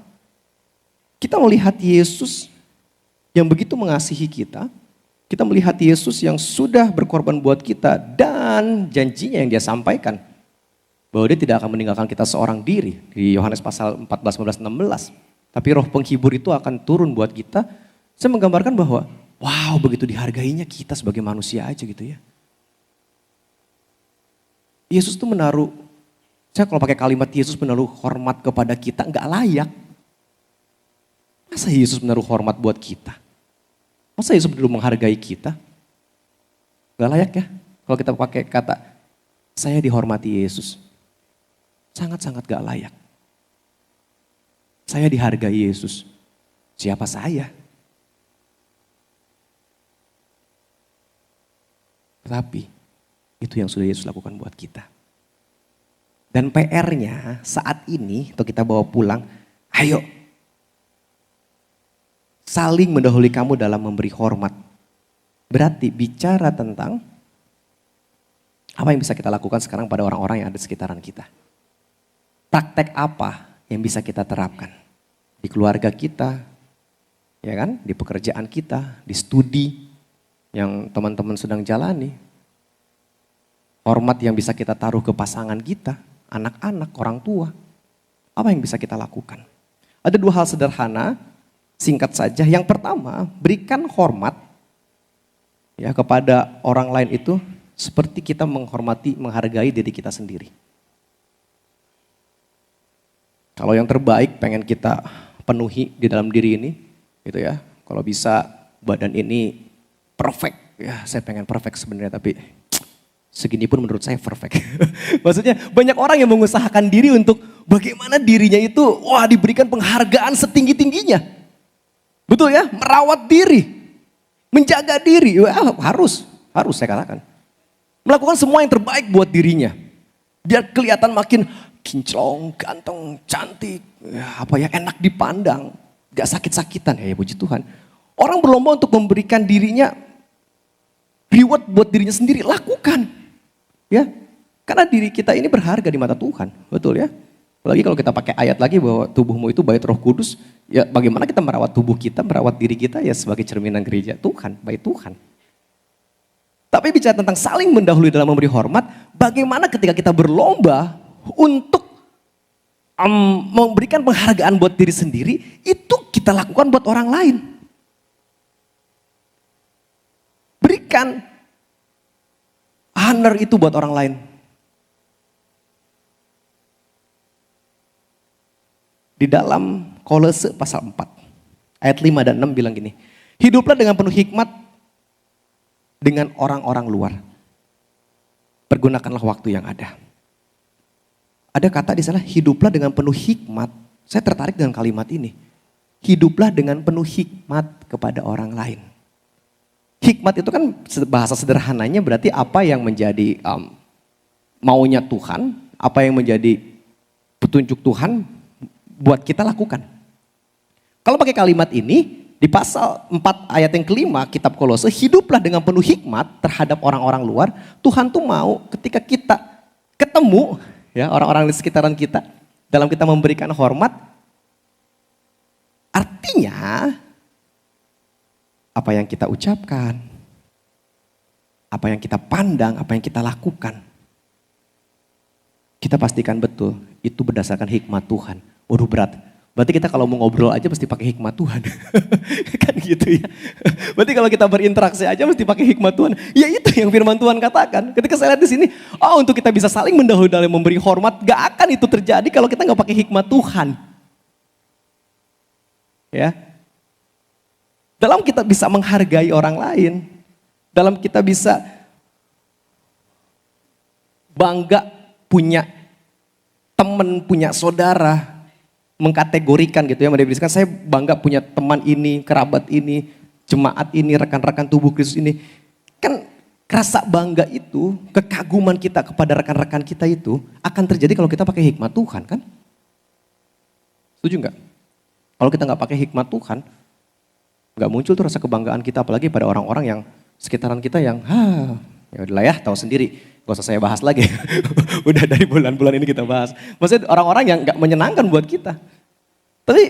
Kita melihat Yesus yang begitu mengasihi kita. Kita melihat Yesus yang sudah berkorban buat kita dan janjinya yang dia sampaikan. Bahwa dia tidak akan meninggalkan kita seorang diri. Di Yohanes pasal 14, 15, 16. Tapi roh penghibur itu akan turun buat kita. Saya menggambarkan bahwa wow, begitu dihargainya kita sebagai manusia aja gitu ya. Yesus tuh menaruh, saya kalau pakai kalimat Yesus menaruh hormat kepada kita, nggak layak. Masa Yesus menaruh hormat buat kita? Masa Yesus dulu menghargai kita? Nggak layak ya? Kalau kita pakai kata, saya dihormati Yesus. Sangat-sangat gak layak. Saya dihargai Yesus. Siapa saya? Tapi itu yang sudah Yesus lakukan buat kita. Dan PR-nya saat ini, atau kita bawa pulang, ayo saling mendahului kamu dalam memberi hormat. Berarti bicara tentang apa yang bisa kita lakukan sekarang pada orang-orang yang ada di sekitaran kita. Praktek apa yang bisa kita terapkan di keluarga kita, ya kan, di pekerjaan kita, di studi yang teman-teman sedang jalani. Hormat yang bisa kita taruh ke pasangan kita, anak-anak, orang tua. Apa yang bisa kita lakukan? Ada dua hal sederhana, singkat saja. Yang pertama, berikan hormat ya kepada orang lain itu seperti kita menghormati, menghargai diri kita sendiri. Kalau yang terbaik pengen kita penuhi di dalam diri ini, gitu ya. Kalau bisa badan ini perfect, ya saya pengen perfect sebenarnya, tapi segini pun menurut saya perfect. Maksudnya banyak orang yang mengusahakan diri untuk bagaimana dirinya itu, wah diberikan penghargaan setinggi-tingginya. Betul ya, merawat diri, menjaga diri, harus saya katakan. Melakukan semua yang terbaik buat dirinya. Biar kelihatan makin kinclong, ganteng, cantik, enak dipandang, gak sakit-sakitan, ya puji Tuhan. Orang berlomba untuk memberikan dirinya reward buat dirinya sendiri, lakukan. Ya, karena diri kita ini berharga di mata Tuhan, betul ya. Apalagi kalau kita pakai ayat lagi bahwa tubuhmu itu bait Roh Kudus, ya bagaimana kita merawat tubuh kita, merawat diri kita ya sebagai cerminan gereja Tuhan, bait Tuhan. Tapi bicara tentang saling mendahului dalam memberi hormat, bagaimana ketika kita berlomba untuk memberikan penghargaan buat diri sendiri, itu kita lakukan buat orang lain. Berikan honor itu buat orang lain. Di dalam Kolose pasal 4, ayat 5 dan 6 bilang gini, hiduplah dengan penuh hikmat dengan orang-orang luar. Pergunakanlah waktu yang ada. Ada kata di sana, hiduplah dengan penuh hikmat. Saya tertarik dengan kalimat ini. Hiduplah dengan penuh hikmat kepada orang lain. Hikmat itu kan bahasa sederhananya berarti apa yang menjadi maunya Tuhan, apa yang menjadi petunjuk Tuhan buat kita lakukan. Kalau pakai kalimat ini, di pasal 4 ayat yang kelima kitab Kolose, hiduplah dengan penuh hikmat terhadap orang-orang luar. Tuhan tuh mau ketika kita ketemu ya orang-orang di sekitaran kita, dalam kita memberikan hormat, artinya apa yang kita ucapkan, apa yang kita pandang, apa yang kita lakukan, kita pastikan betul itu berdasarkan hikmat Tuhan. Waduh berat. Berarti kita kalau mau ngobrol aja mesti pakai hikmat Tuhan. Kan gitu ya. Berarti kalau kita berinteraksi aja mesti pakai hikmat Tuhan. Ya itu yang firman Tuhan katakan. Ketika saya lihat di sini, untuk kita bisa saling mendahului dalam memberi hormat, gak akan itu terjadi kalau kita gak pakai hikmat Tuhan. Ya. Dalam kita bisa menghargai orang lain, dalam kita bisa bangga punya teman, punya saudara, mengkategorikan gitu ya, mendefinisikan saya bangga punya teman ini, kerabat ini, jemaat ini, rekan-rekan tubuh Kristus ini. Kan rasa bangga itu, kekaguman kita kepada rekan-rekan kita itu akan terjadi kalau kita pakai hikmat Tuhan kan? Setuju nggak? Kalau kita nggak pakai hikmat Tuhan, nggak muncul tuh rasa kebanggaan kita, apalagi pada orang-orang yang sekitaran kita yang, ya udahlah ya, tahu sendiri, gak usah saya bahas lagi. Udah dari bulan-bulan ini kita bahas. Maksudnya orang-orang yang gak menyenangkan buat kita. Tapi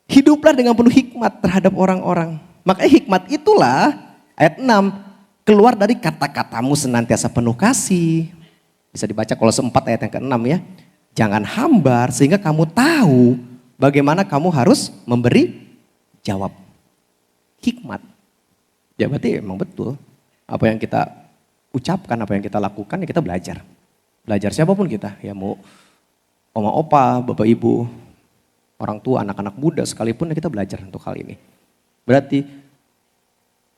Hiduplah dengan penuh hikmat terhadap orang-orang. Makanya hikmat itulah, ayat 6, keluar dari kata-katamu senantiasa penuh kasih. Bisa dibaca Kolose 4 ayat yang ke-6 ya. Jangan hambar sehingga kamu tahu bagaimana kamu harus memberi jawab. Hikmat. Ya berarti emang betul. Apa yang kita ucapkan, apa yang kita lakukan, ya kita belajar. Belajar siapapun kita. Ya mau oma opa, bapak ibu, orang tua, anak-anak muda sekalipun, ya kita belajar untuk hal ini. Berarti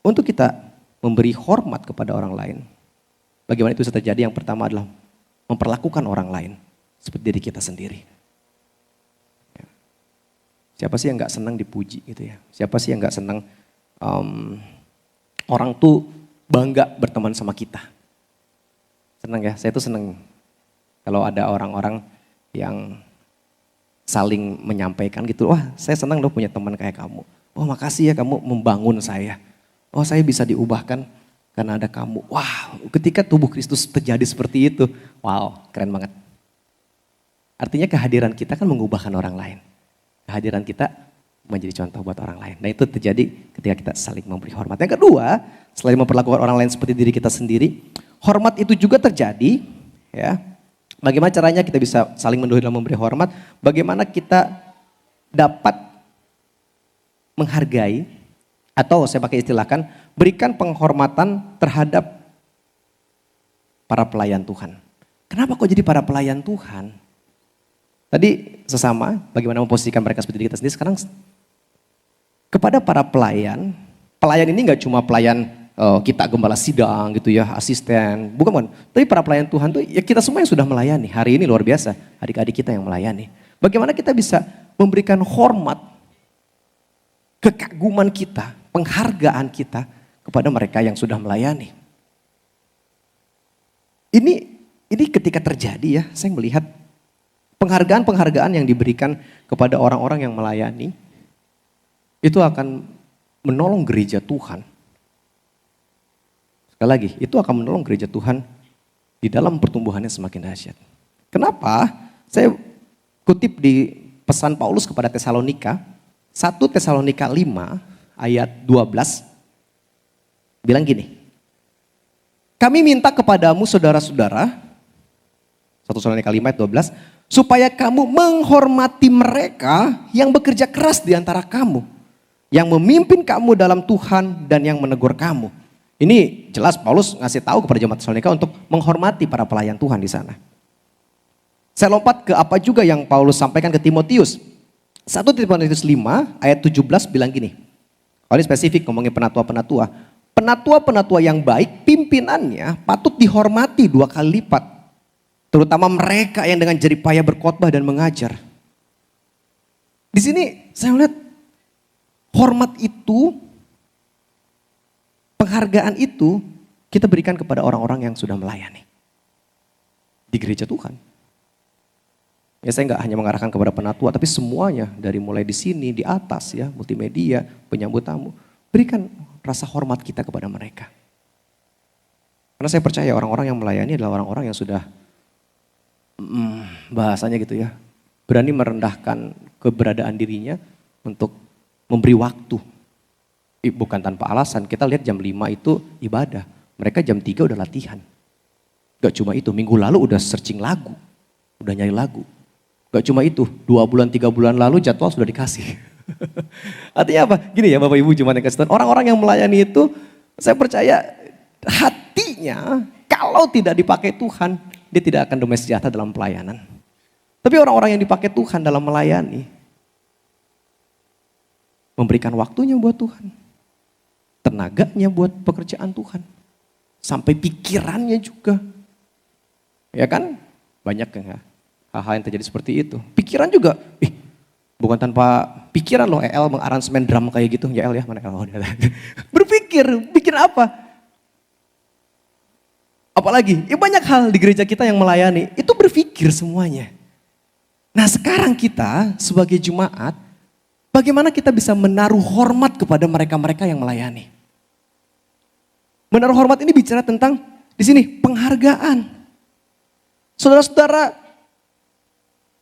untuk kita memberi hormat kepada orang lain. Bagaimana itu bisa terjadi? Yang pertama adalah memperlakukan orang lain seperti diri kita sendiri. Siapa sih yang gak senang dipuji gitu ya? Siapa sih yang gak senang orang tuh bangga berteman sama kita? Senang ya, saya tuh senang kalau ada orang-orang yang saling menyampaikan gitu. Wah, saya senang loh punya teman kayak kamu. Oh, makasih ya kamu membangun saya. Oh, saya bisa diubahkan karena ada kamu. Wah, ketika tubuh Kristus terjadi seperti itu. Wow, keren banget. Artinya kehadiran kita kan mengubahkan orang lain. Kehadiran kita menjadi contoh buat orang lain. Nah itu terjadi ketika kita saling memberi hormat. Yang kedua, selain memperlakukan orang lain seperti diri kita sendiri, hormat itu juga terjadi, ya. Bagaimana caranya kita bisa saling mendahului dalam memberi hormat? Bagaimana kita dapat menghargai, atau saya pakai istilahkan, berikan penghormatan terhadap para pelayan Tuhan. Kenapa kok jadi para pelayan Tuhan? Tadi sesama, bagaimana memposisikan mereka seperti diri kita sendiri. Sekarang kepada para pelayan, pelayan ini gak cuma pelayan kita gembala sidang gitu ya, asisten, bukan. Tapi para pelayan Tuhan tuh ya kita semua yang sudah melayani. Hari ini luar biasa, adik-adik kita yang melayani. Bagaimana kita bisa memberikan hormat, kekaguman kita, penghargaan kita kepada mereka yang sudah melayani. Ini ketika terjadi ya, saya melihat penghargaan-penghargaan yang diberikan kepada orang-orang yang melayani, itu akan menolong gereja Tuhan. Sekali lagi, itu akan menolong gereja Tuhan di dalam pertumbuhannya semakin dahsyat. Kenapa? Saya kutip di pesan Paulus kepada Tesalonika, 1 Tesalonika 5 ayat 12, bilang gini, kami minta kepadamu saudara-saudara, 1 Tesalonika 5 ayat 12, supaya kamu menghormati mereka yang bekerja keras di antara kamu, yang memimpin kamu dalam Tuhan dan yang menegur kamu. Ini jelas Paulus ngasih tahu kepada jemaat Tesalonika untuk menghormati para pelayan Tuhan di sana. Saya lompat ke apa juga yang Paulus sampaikan ke Timotius. 1 Timotius 5 ayat 17 bilang gini. Ini spesifik ngomongin penatua-penatua. Penatua-penatua yang baik pimpinannya patut dihormati 2 kali lipat. Terutama mereka yang dengan jerih payah berkhotbah dan mengajar. Di sini saya melihat hormat itu, penghargaan itu kita berikan kepada orang-orang yang sudah melayani di gereja Tuhan. Ya saya nggak hanya mengarahkan kepada penatua, tapi semuanya dari mulai di sini, di atas ya, multimedia, penyambut tamu, berikan rasa hormat kita kepada mereka. Karena saya percaya orang-orang yang melayani adalah orang-orang yang sudah bahasanya gitu ya, berani merendahkan keberadaan dirinya untuk memberi waktu. Bukan tanpa alasan, kita lihat jam 5 itu ibadah, mereka jam 3 udah latihan. Gak cuma itu, minggu lalu udah searching lagu, udah nyari lagu. Gak cuma itu, 2 bulan 3 bulan lalu jadwal sudah dikasih. Artinya apa? Gini ya Bapak Ibu, cuma yang kasih tahu, orang-orang yang melayani itu, saya percaya hatinya kalau tidak dipakai Tuhan, dia tidak akan damai sejahtera dalam pelayanan. Tapi orang-orang yang dipakai Tuhan dalam melayani, memberikan waktunya buat Tuhan, tenaganya buat pekerjaan Tuhan, sampai pikirannya juga. Ya kan? Banyak ya hal-hal yang terjadi seperti itu. Pikiran juga, bukan tanpa pikiran loh EL mengaransemen drum kayak gitu. Ya El ya, mana El? Berpikir, bikin apa? Apalagi, ya banyak hal di gereja kita yang melayani, itu berpikir semuanya. Nah sekarang kita sebagai jemaat, bagaimana kita bisa menaruh hormat kepada mereka-mereka yang melayani? Menaruh hormat ini bicara tentang di sini penghargaan. Saudara-saudara,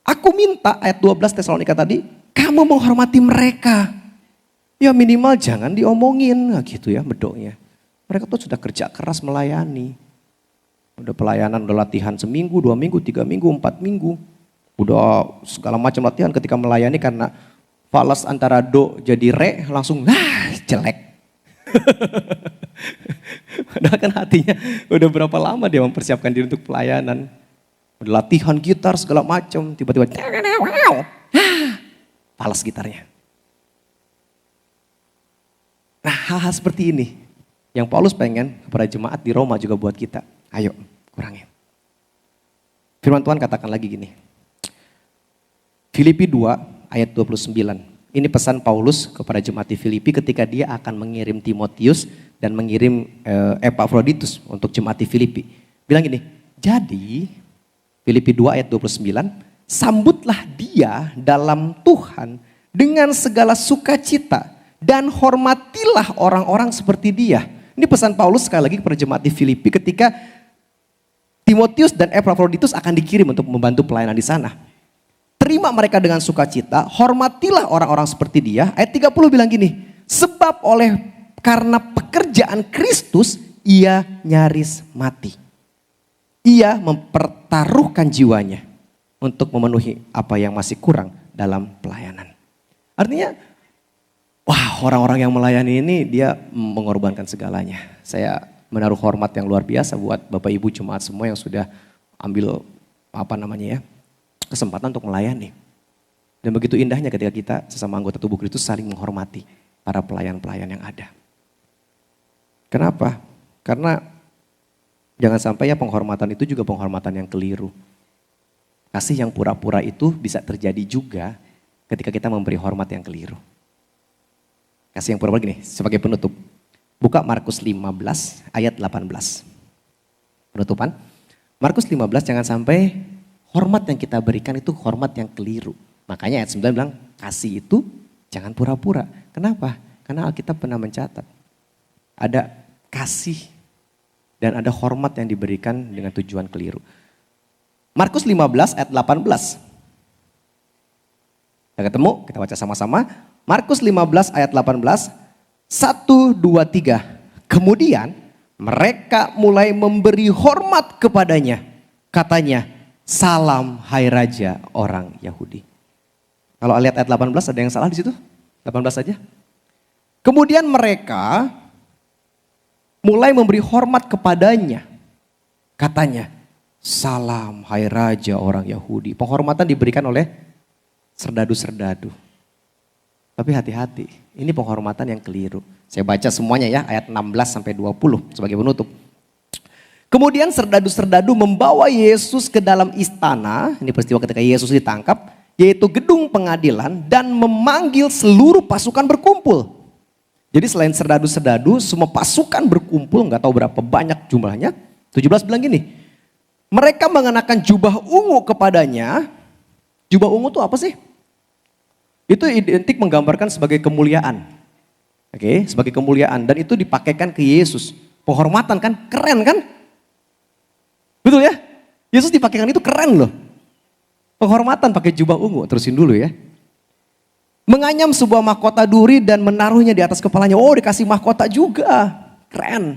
aku minta ayat 12 Tesalonika tadi, kamu menghormati mereka. Ya minimal jangan diomongin, nah gitu ya bedoknya. Mereka tuh sudah kerja keras melayani. Udah pelayanan, udah latihan seminggu, 2 minggu, 3 minggu, 4 minggu. Udah segala macam latihan ketika melayani karena falas antara do jadi re langsung jelek. Padahal kan hatinya udah berapa lama dia mempersiapkan diri untuk pelayanan. Udah latihan gitar segala macam, tiba-tiba falas gitarnya. Nah hal-hal seperti ini yang Paulus pengen kepada jemaat di Roma juga buat kita. Ayo kurangin. Firman Tuhan katakan lagi gini. Filipi 2 ayat 29. Ini pesan Paulus kepada jemaat di Filipi ketika dia akan mengirim Timotius dan mengirim Epafroditus untuk jemaat di Filipi. Bilang gini, jadi Filipi 2 ayat 29, sambutlah dia dalam Tuhan dengan segala sukacita dan hormatilah orang-orang seperti dia. Ini pesan Paulus sekali lagi kepada jemaat di Filipi ketika Timotius dan Epafroditus akan dikirim untuk membantu pelayanan di sana. Terima mereka dengan sukacita, hormatilah orang-orang seperti dia. Ayat 30 bilang gini, sebab karena pekerjaan Kristus ia nyaris mati. Ia mempertaruhkan jiwanya untuk memenuhi apa yang masih kurang dalam pelayanan. Artinya, wah orang-orang yang melayani ini dia mengorbankan segalanya. Saya menaruh hormat yang luar biasa buat Bapak Ibu jemaat semua yang sudah ambil kesempatan untuk melayani. Dan begitu indahnya ketika kita sesama anggota tubuh Kristus saling menghormati para pelayan-pelayan yang ada. Kenapa? Karena jangan sampai ya penghormatan itu juga penghormatan yang keliru. Kasih yang pura-pura itu bisa terjadi juga ketika kita memberi hormat yang keliru. Kasih yang pura-pura gini, sebagai penutup. Buka Markus 15 ayat 18. Penutupan. Markus 15 jangan sampai hormat yang kita berikan itu hormat yang keliru. Makanya ayat 9 bilang kasih itu jangan pura-pura. Kenapa? Karena Alkitab pernah mencatat. Ada kasih dan ada hormat yang diberikan dengan tujuan keliru. Markus 15 ayat 18. Kita ketemu, kita baca sama-sama. Markus 15 ayat 18. 1, 2, 3. Kemudian mereka mulai memberi hormat kepadanya. Katanya, salam hai raja orang Yahudi. Kalau lihat ayat 18 ada yang salah di situ? 18 saja. Kemudian mereka mulai memberi hormat kepadanya. Katanya, salam hai raja orang Yahudi. Penghormatan diberikan oleh serdadu-serdadu. Tapi hati-hati, ini penghormatan yang keliru. Saya baca semuanya ya, ayat 16 sampai 20 sebagai penutup. Kemudian serdadu-serdadu membawa Yesus ke dalam istana, ini peristiwa ketika Yesus ditangkap, yaitu gedung pengadilan, dan memanggil seluruh pasukan berkumpul. Jadi selain serdadu-serdadu, semua pasukan berkumpul, nggak tahu berapa banyak jumlahnya. 17 bilang gini, mereka mengenakan jubah ungu kepadanya. Jubah ungu itu apa sih? Itu identik menggambarkan sebagai kemuliaan. Oke, sebagai kemuliaan. Dan itu dipakaikan ke Yesus. Penghormatan kan, keren kan? Betul ya? Yesus dipakaikan itu keren loh. Penghormatan pakai jubah ungu, terusin dulu ya. Menganyam sebuah mahkota duri dan menaruhnya di atas kepalanya. Oh, dikasih mahkota juga. Keren.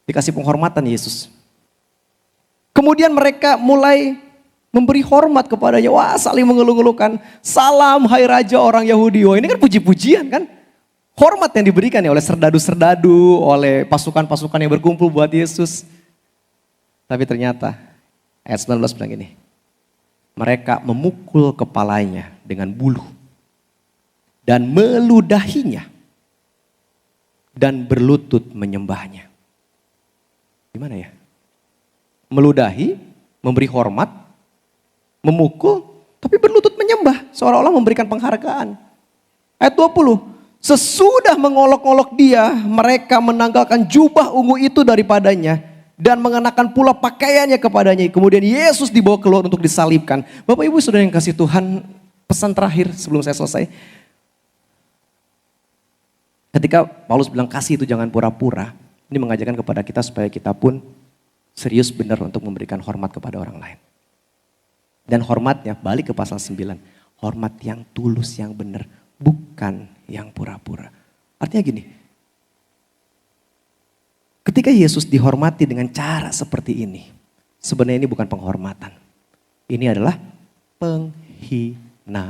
Dikasih penghormatan Yesus. Kemudian mereka mulai memberi hormat kepadanya. Wah, saling mengeluh-ngeluhkan. Salam hai raja orang Yahudi. Oh, ini kan puji-pujian kan? Hormat yang diberikan ya oleh serdadu-serdadu, oleh pasukan-pasukan yang berkumpul buat Yesus. Tapi ternyata ayat 19 bilang gini. Mereka memukul kepalanya dengan bulu. Dan meludahinya. Dan berlutut menyembahnya. Gimana ya? Meludahi, memberi hormat, memukul, tapi berlutut menyembah. Seolah-olah memberikan penghargaan. Ayat 20. Sesudah mengolok-olok dia, mereka menanggalkan jubah ungu itu daripadanya. Dan mengenakan pula pakaiannya kepadanya. Kemudian Yesus dibawa keluar untuk disalibkan. Bapak Ibu saudara yang kasih Tuhan, pesan terakhir sebelum saya selesai. Ketika Paulus bilang kasih itu jangan pura-pura. Ini mengajarkan kepada kita supaya kita pun serius benar untuk memberikan hormat kepada orang lain. Dan hormatnya balik ke pasal 9. hormat yang tulus, yang benar, bukan yang pura-pura. Artinya gini, ketika Yesus dihormati dengan cara seperti ini, sebenarnya ini bukan penghormatan. Ini adalah penghinaan.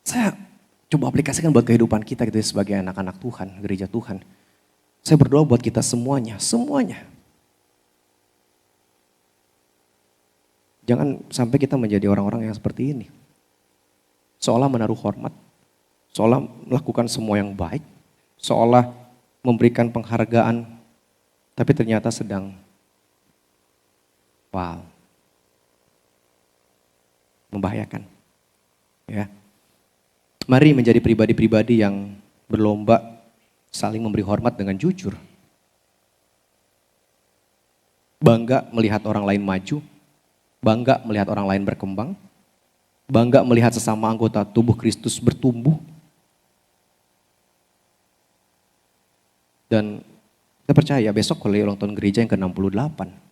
Saya coba aplikasikan buat kehidupan kita gitu ya, sebagai anak-anak Tuhan, gereja Tuhan. Saya berdoa buat kita semuanya. Jangan sampai kita menjadi orang-orang yang seperti ini. Seolah menaruh hormat, seolah melakukan semua yang baik, seolah memberikan penghargaan, tapi ternyata sedang membahayakan. Ya. Mari menjadi pribadi-pribadi yang berlomba saling memberi hormat dengan jujur. Bangga melihat orang lain maju, bangga melihat orang lain berkembang, bangga melihat sesama anggota tubuh Kristus bertumbuh. Dan saya percaya besok kalau ulang tahun gereja yang ke-68.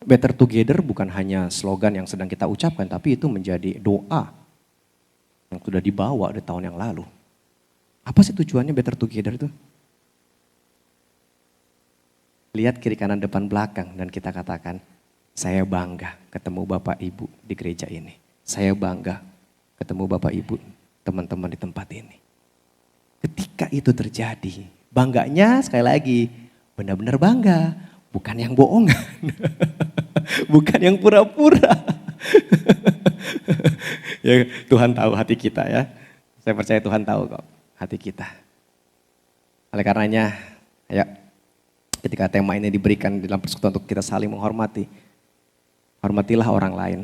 Better Together bukan hanya slogan yang sedang kita ucapkan, tapi itu menjadi doa yang sudah dibawa di tahun yang lalu. Apa sih tujuannya Better Together itu? Lihat kiri kanan depan belakang dan kita katakan, saya bangga ketemu Bapak Ibu di gereja ini. Saya bangga ketemu Bapak Ibu, teman-teman di tempat ini. Ketika itu terjadi, bangganya sekali lagi benar-benar bangga, bukan yang bohongan, bukan yang pura-pura. Ya, Tuhan tahu hati kita ya. Saya percaya Tuhan tahu kok hati kita. Oleh karenanya, ayo ketika tema ini diberikan dalam persekutuan untuk kita saling menghormati, hormatilah orang lain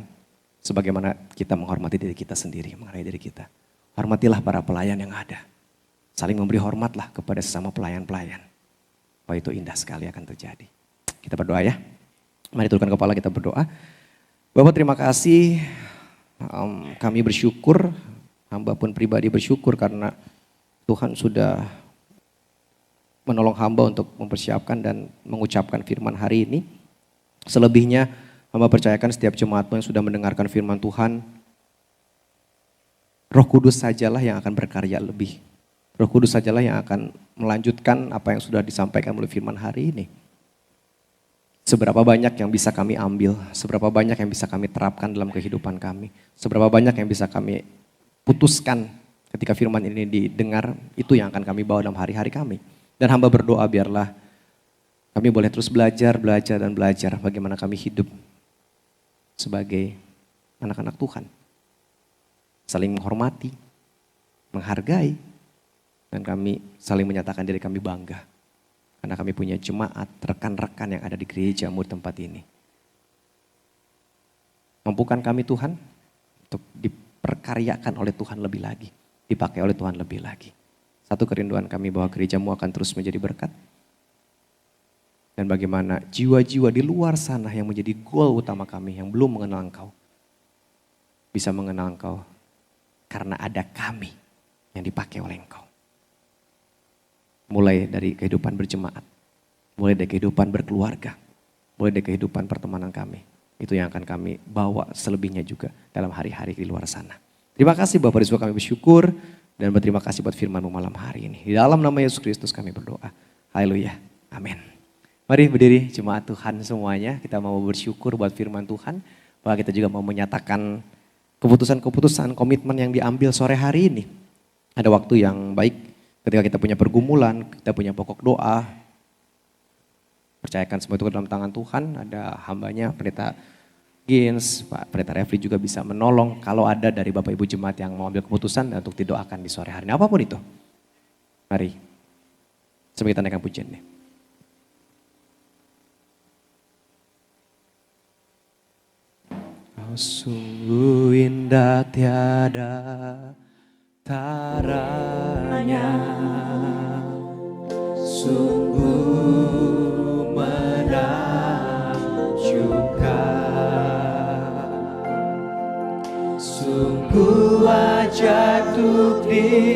sebagaimana kita menghormati diri kita sendiri, mengenai diri kita. Hormatilah para pelayan yang ada. Saling memberi hormatlah kepada sesama pelayan-pelayan. Oh, itu indah sekali akan terjadi. Kita berdoa ya. Mari turunkan kepala kita berdoa. Bapak terima kasih, kami bersyukur, hamba pun pribadi bersyukur karena Tuhan sudah menolong hamba untuk mempersiapkan dan mengucapkan firman hari ini. Selebihnya hamba percayakan setiap jemaatmu yang sudah mendengarkan firman Tuhan, Roh Kudus sajalah yang akan berkarya lebih. Roh Kudus sajalah yang akan melanjutkan apa yang sudah disampaikan melalui firman hari ini. Seberapa banyak yang bisa kami ambil, seberapa banyak yang bisa kami terapkan dalam kehidupan kami, seberapa banyak yang bisa kami putuskan ketika firman ini didengar, itu yang akan kami bawa dalam hari-hari kami. Dan hamba berdoa biarlah kami boleh terus belajar bagaimana kami hidup sebagai anak-anak Tuhan. Saling menghormati, menghargai, dan kami saling menyatakan diri kami bangga. Karena kami punya jemaat, rekan-rekan yang ada di gereja-Mu tempat ini. Mampukan kami Tuhan untuk diperkaryakan oleh Tuhan lebih lagi, dipakai oleh Tuhan lebih lagi. Satu kerinduan kami bahwa gereja-Mu akan terus menjadi berkat. Dan bagaimana jiwa-jiwa di luar sana yang menjadi goal utama kami, yang belum mengenal Engkau, bisa mengenal Engkau karena ada kami yang dipakai oleh Engkau. Mulai dari kehidupan berjemaat, mulai dari kehidupan berkeluarga, mulai dari kehidupan pertemanan kami. Itu yang akan kami bawa selebihnya juga dalam hari-hari di luar sana. Terima kasih Bapak Yesus, kami bersyukur dan berterima kasih buat firman-Mu malam hari ini. Di dalam nama Yesus Kristus kami berdoa. Haleluya. Amin. Mari berdiri jemaat Tuhan semuanya. Kita mau bersyukur buat firman Tuhan. Bahwa kita juga mau menyatakan keputusan-keputusan komitmen yang diambil sore hari ini. Ada waktu yang baik ketika kita punya pergumulan, kita punya pokok doa. Percayakan semua itu dalam tangan Tuhan. Ada hambanya, Pendeta Gins, Pak Pendeta Refli juga bisa menolong kalau ada dari Bapak Ibu Jemaat yang mau ambil keputusan dan untuk didoakan di sore hari ini. Apapun itu. Mari. Sambil kita naikkan pujian nih. Oh, sungguh indah tiada taranya, sungguh menakjubkan, sungguh ajaib untuk dimengerti,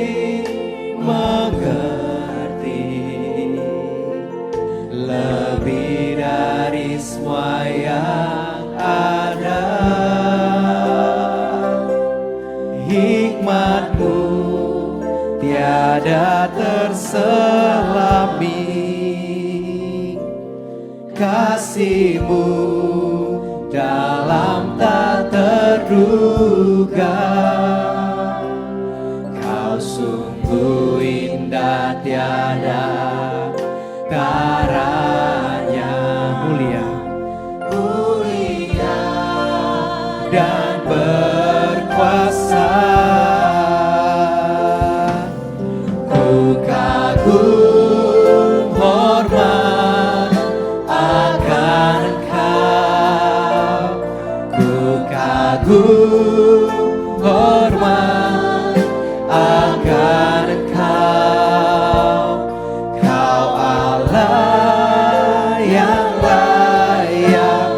lebih dari semua yang ada. tiada terselami kasih-Mu dalam tak terduga. Kau sungguh indah tiada taranya, mulia dan berkuasa. Ku kagum hormat akan Engkau, ku kagum hormat akan Engkau. Kau Allah yang layak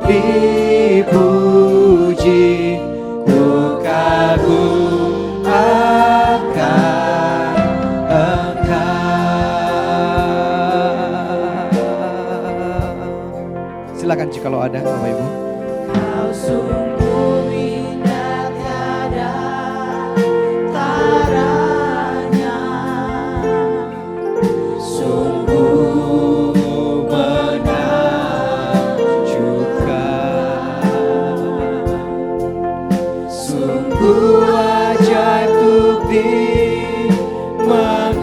dipuji, ku kagum akan Engkau. Silakan jikalau ada Bapak Ibu. Kau sungguh indah tiada taranya, sungguh menakjubkan, sungguh ajaib untuk dimengerti,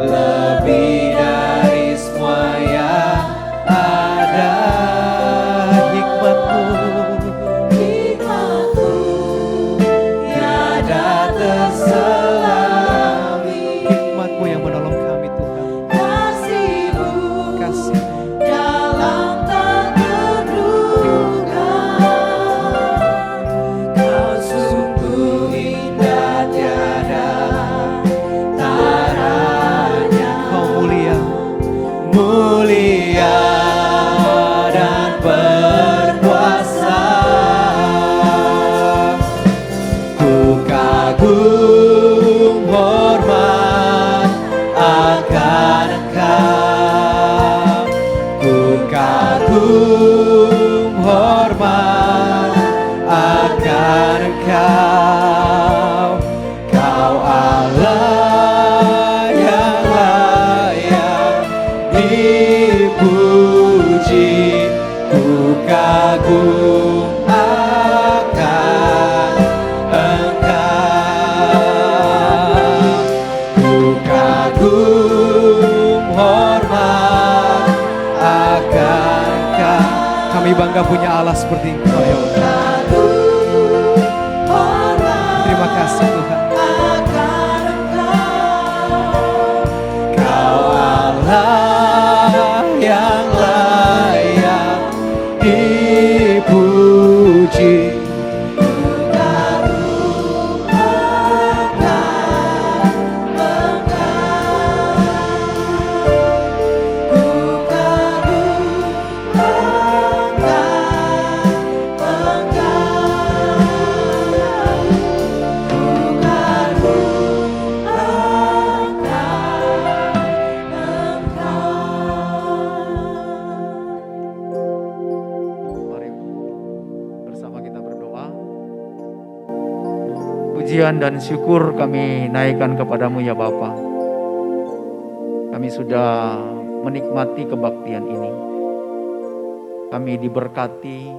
lebih dari semua yang ada. Hikmat-Mu tiada terselami. Hikmat-Mu yang menolong kami Tuhan. Kasih dalam tak terduga. Kau sungguh indah tiada taranya. Kau mulia dan berkuasa. Ku kagum hormat akan Engkau, ku kagum hormat akan Engkau. Kau Allah yang layak dipuji, ku kagum akan Engkau, ku kagum hormat akan Engkau. Kami bangga punya Allah seperti Engkau ya Allah. Terima kasih Tuhan. Kau Allah yang layak dipuji, pujian dan syukur kami naikkan kepadamu ya Bapa. Kami sudah menikmati kebaktian ini. Kami diberkati,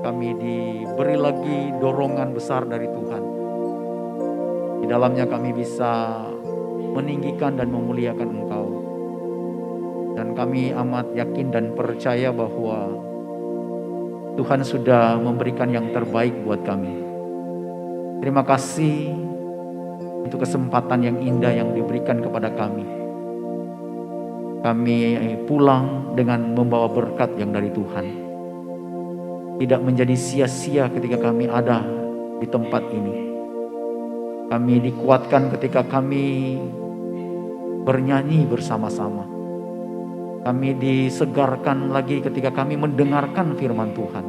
kami diberi lagi dorongan besar dari Tuhan. Di dalamnya kami bisa meninggikan dan memuliakan Engkau. Dan kami amat yakin dan percaya bahwa Tuhan sudah memberikan yang terbaik buat kami. Terima kasih untuk kesempatan yang indah yang diberikan kepada kami. Kami pulang dengan membawa berkat yang dari Tuhan. Tidak menjadi sia-sia ketika kami ada di tempat ini. Kami dikuatkan ketika kami bernyanyi bersama-sama. Kami disegarkan lagi ketika kami mendengarkan firman Tuhan.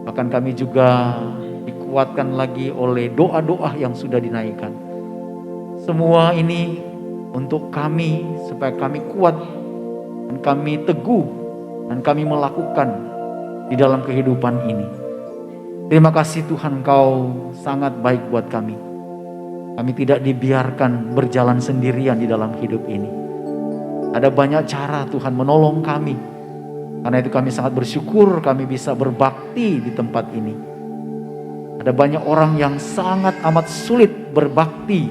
Bahkan kami juga dikuatkan lagi oleh doa-doa yang sudah dinaikkan. Semua ini untuk kami supaya kami kuat dan kami teguh dan kami melakukan di dalam kehidupan ini. Terima kasih Tuhan, Engkau sangat baik buat kami. Kami tidak dibiarkan berjalan sendirian di dalam hidup ini. Ada banyak cara Tuhan menolong kami. Karena itu kami sangat bersyukur kami bisa berbakti di tempat ini. Ada banyak orang yang sangat amat sulit berbakti,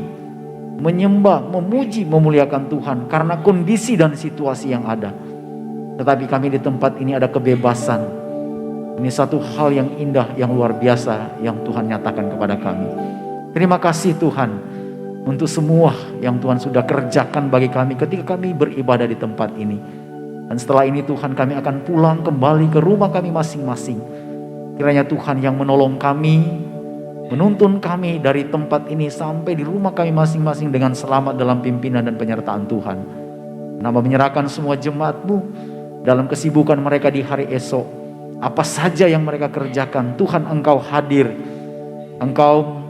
menyembah, memuji, memuliakan Tuhan karena kondisi dan situasi yang ada. Tetapi kami di tempat ini ada kebebasan. Ini satu hal yang indah, yang luar biasa yang Tuhan nyatakan kepada kami. Terima kasih Tuhan untuk semua yang Tuhan sudah kerjakan bagi kami ketika kami beribadah di tempat ini. Dan setelah ini Tuhan, kami akan pulang kembali ke rumah kami masing-masing. Kiranya Tuhan yang menolong kami, menuntun kami dari tempat ini sampai di rumah kami masing-masing dengan selamat dalam pimpinan dan penyertaan Tuhan. Nama menyerahkan semua jemaat-Mu dalam kesibukan mereka di hari esok. Apa saja yang mereka kerjakan, Tuhan Engkau hadir. Engkau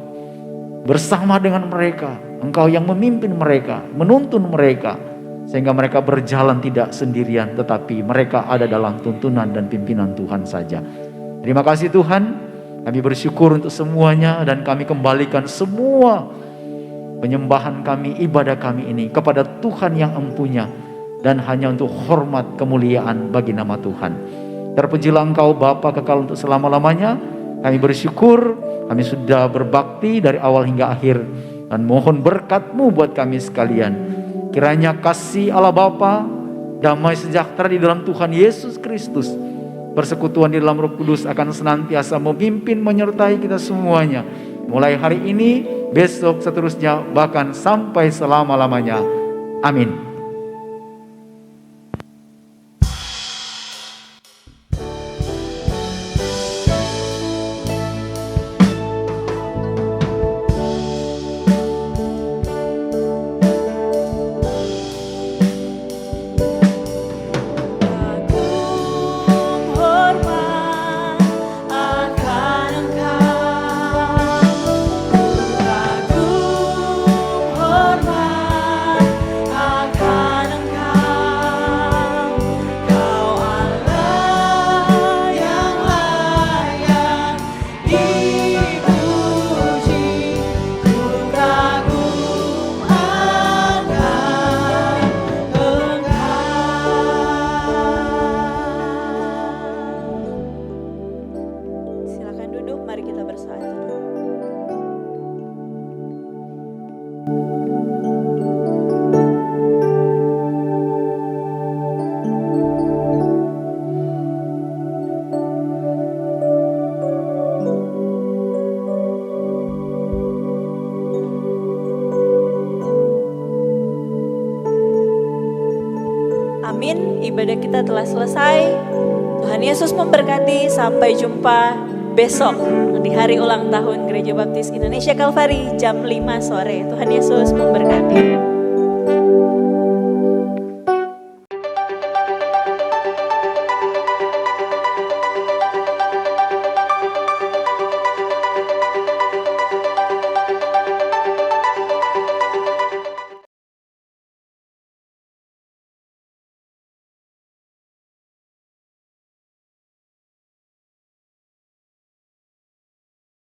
bersama dengan mereka. Engkau yang memimpin mereka, menuntun mereka. Sehingga mereka berjalan tidak sendirian, tetapi mereka ada dalam tuntunan dan pimpinan Tuhan saja. Terima kasih Tuhan, kami bersyukur untuk semuanya dan kami kembalikan semua penyembahan kami, ibadah kami ini kepada Tuhan yang empunya dan hanya untuk hormat kemuliaan bagi nama Tuhan. Terpujilah Engkau Bapa kekal untuk selama-lamanya. Kami bersyukur, kami sudah berbakti dari awal hingga akhir dan mohon berkat-Mu buat kami sekalian. Kiranya kasih Allah Bapa, damai sejahtera di dalam Tuhan Yesus Kristus, persekutuan di dalam Roh Kudus akan senantiasa memimpin menyertai kita semuanya. Mulai hari ini, besok, seterusnya, bahkan sampai selama-lamanya. Amin. Amin, ibadah kita telah selesai. Tuhan Yesus memberkati, sampai jumpa besok di hari ulang tahun Gereja Baptis Indonesia Kalvari jam 5 sore. Tuhan Yesus memberkati.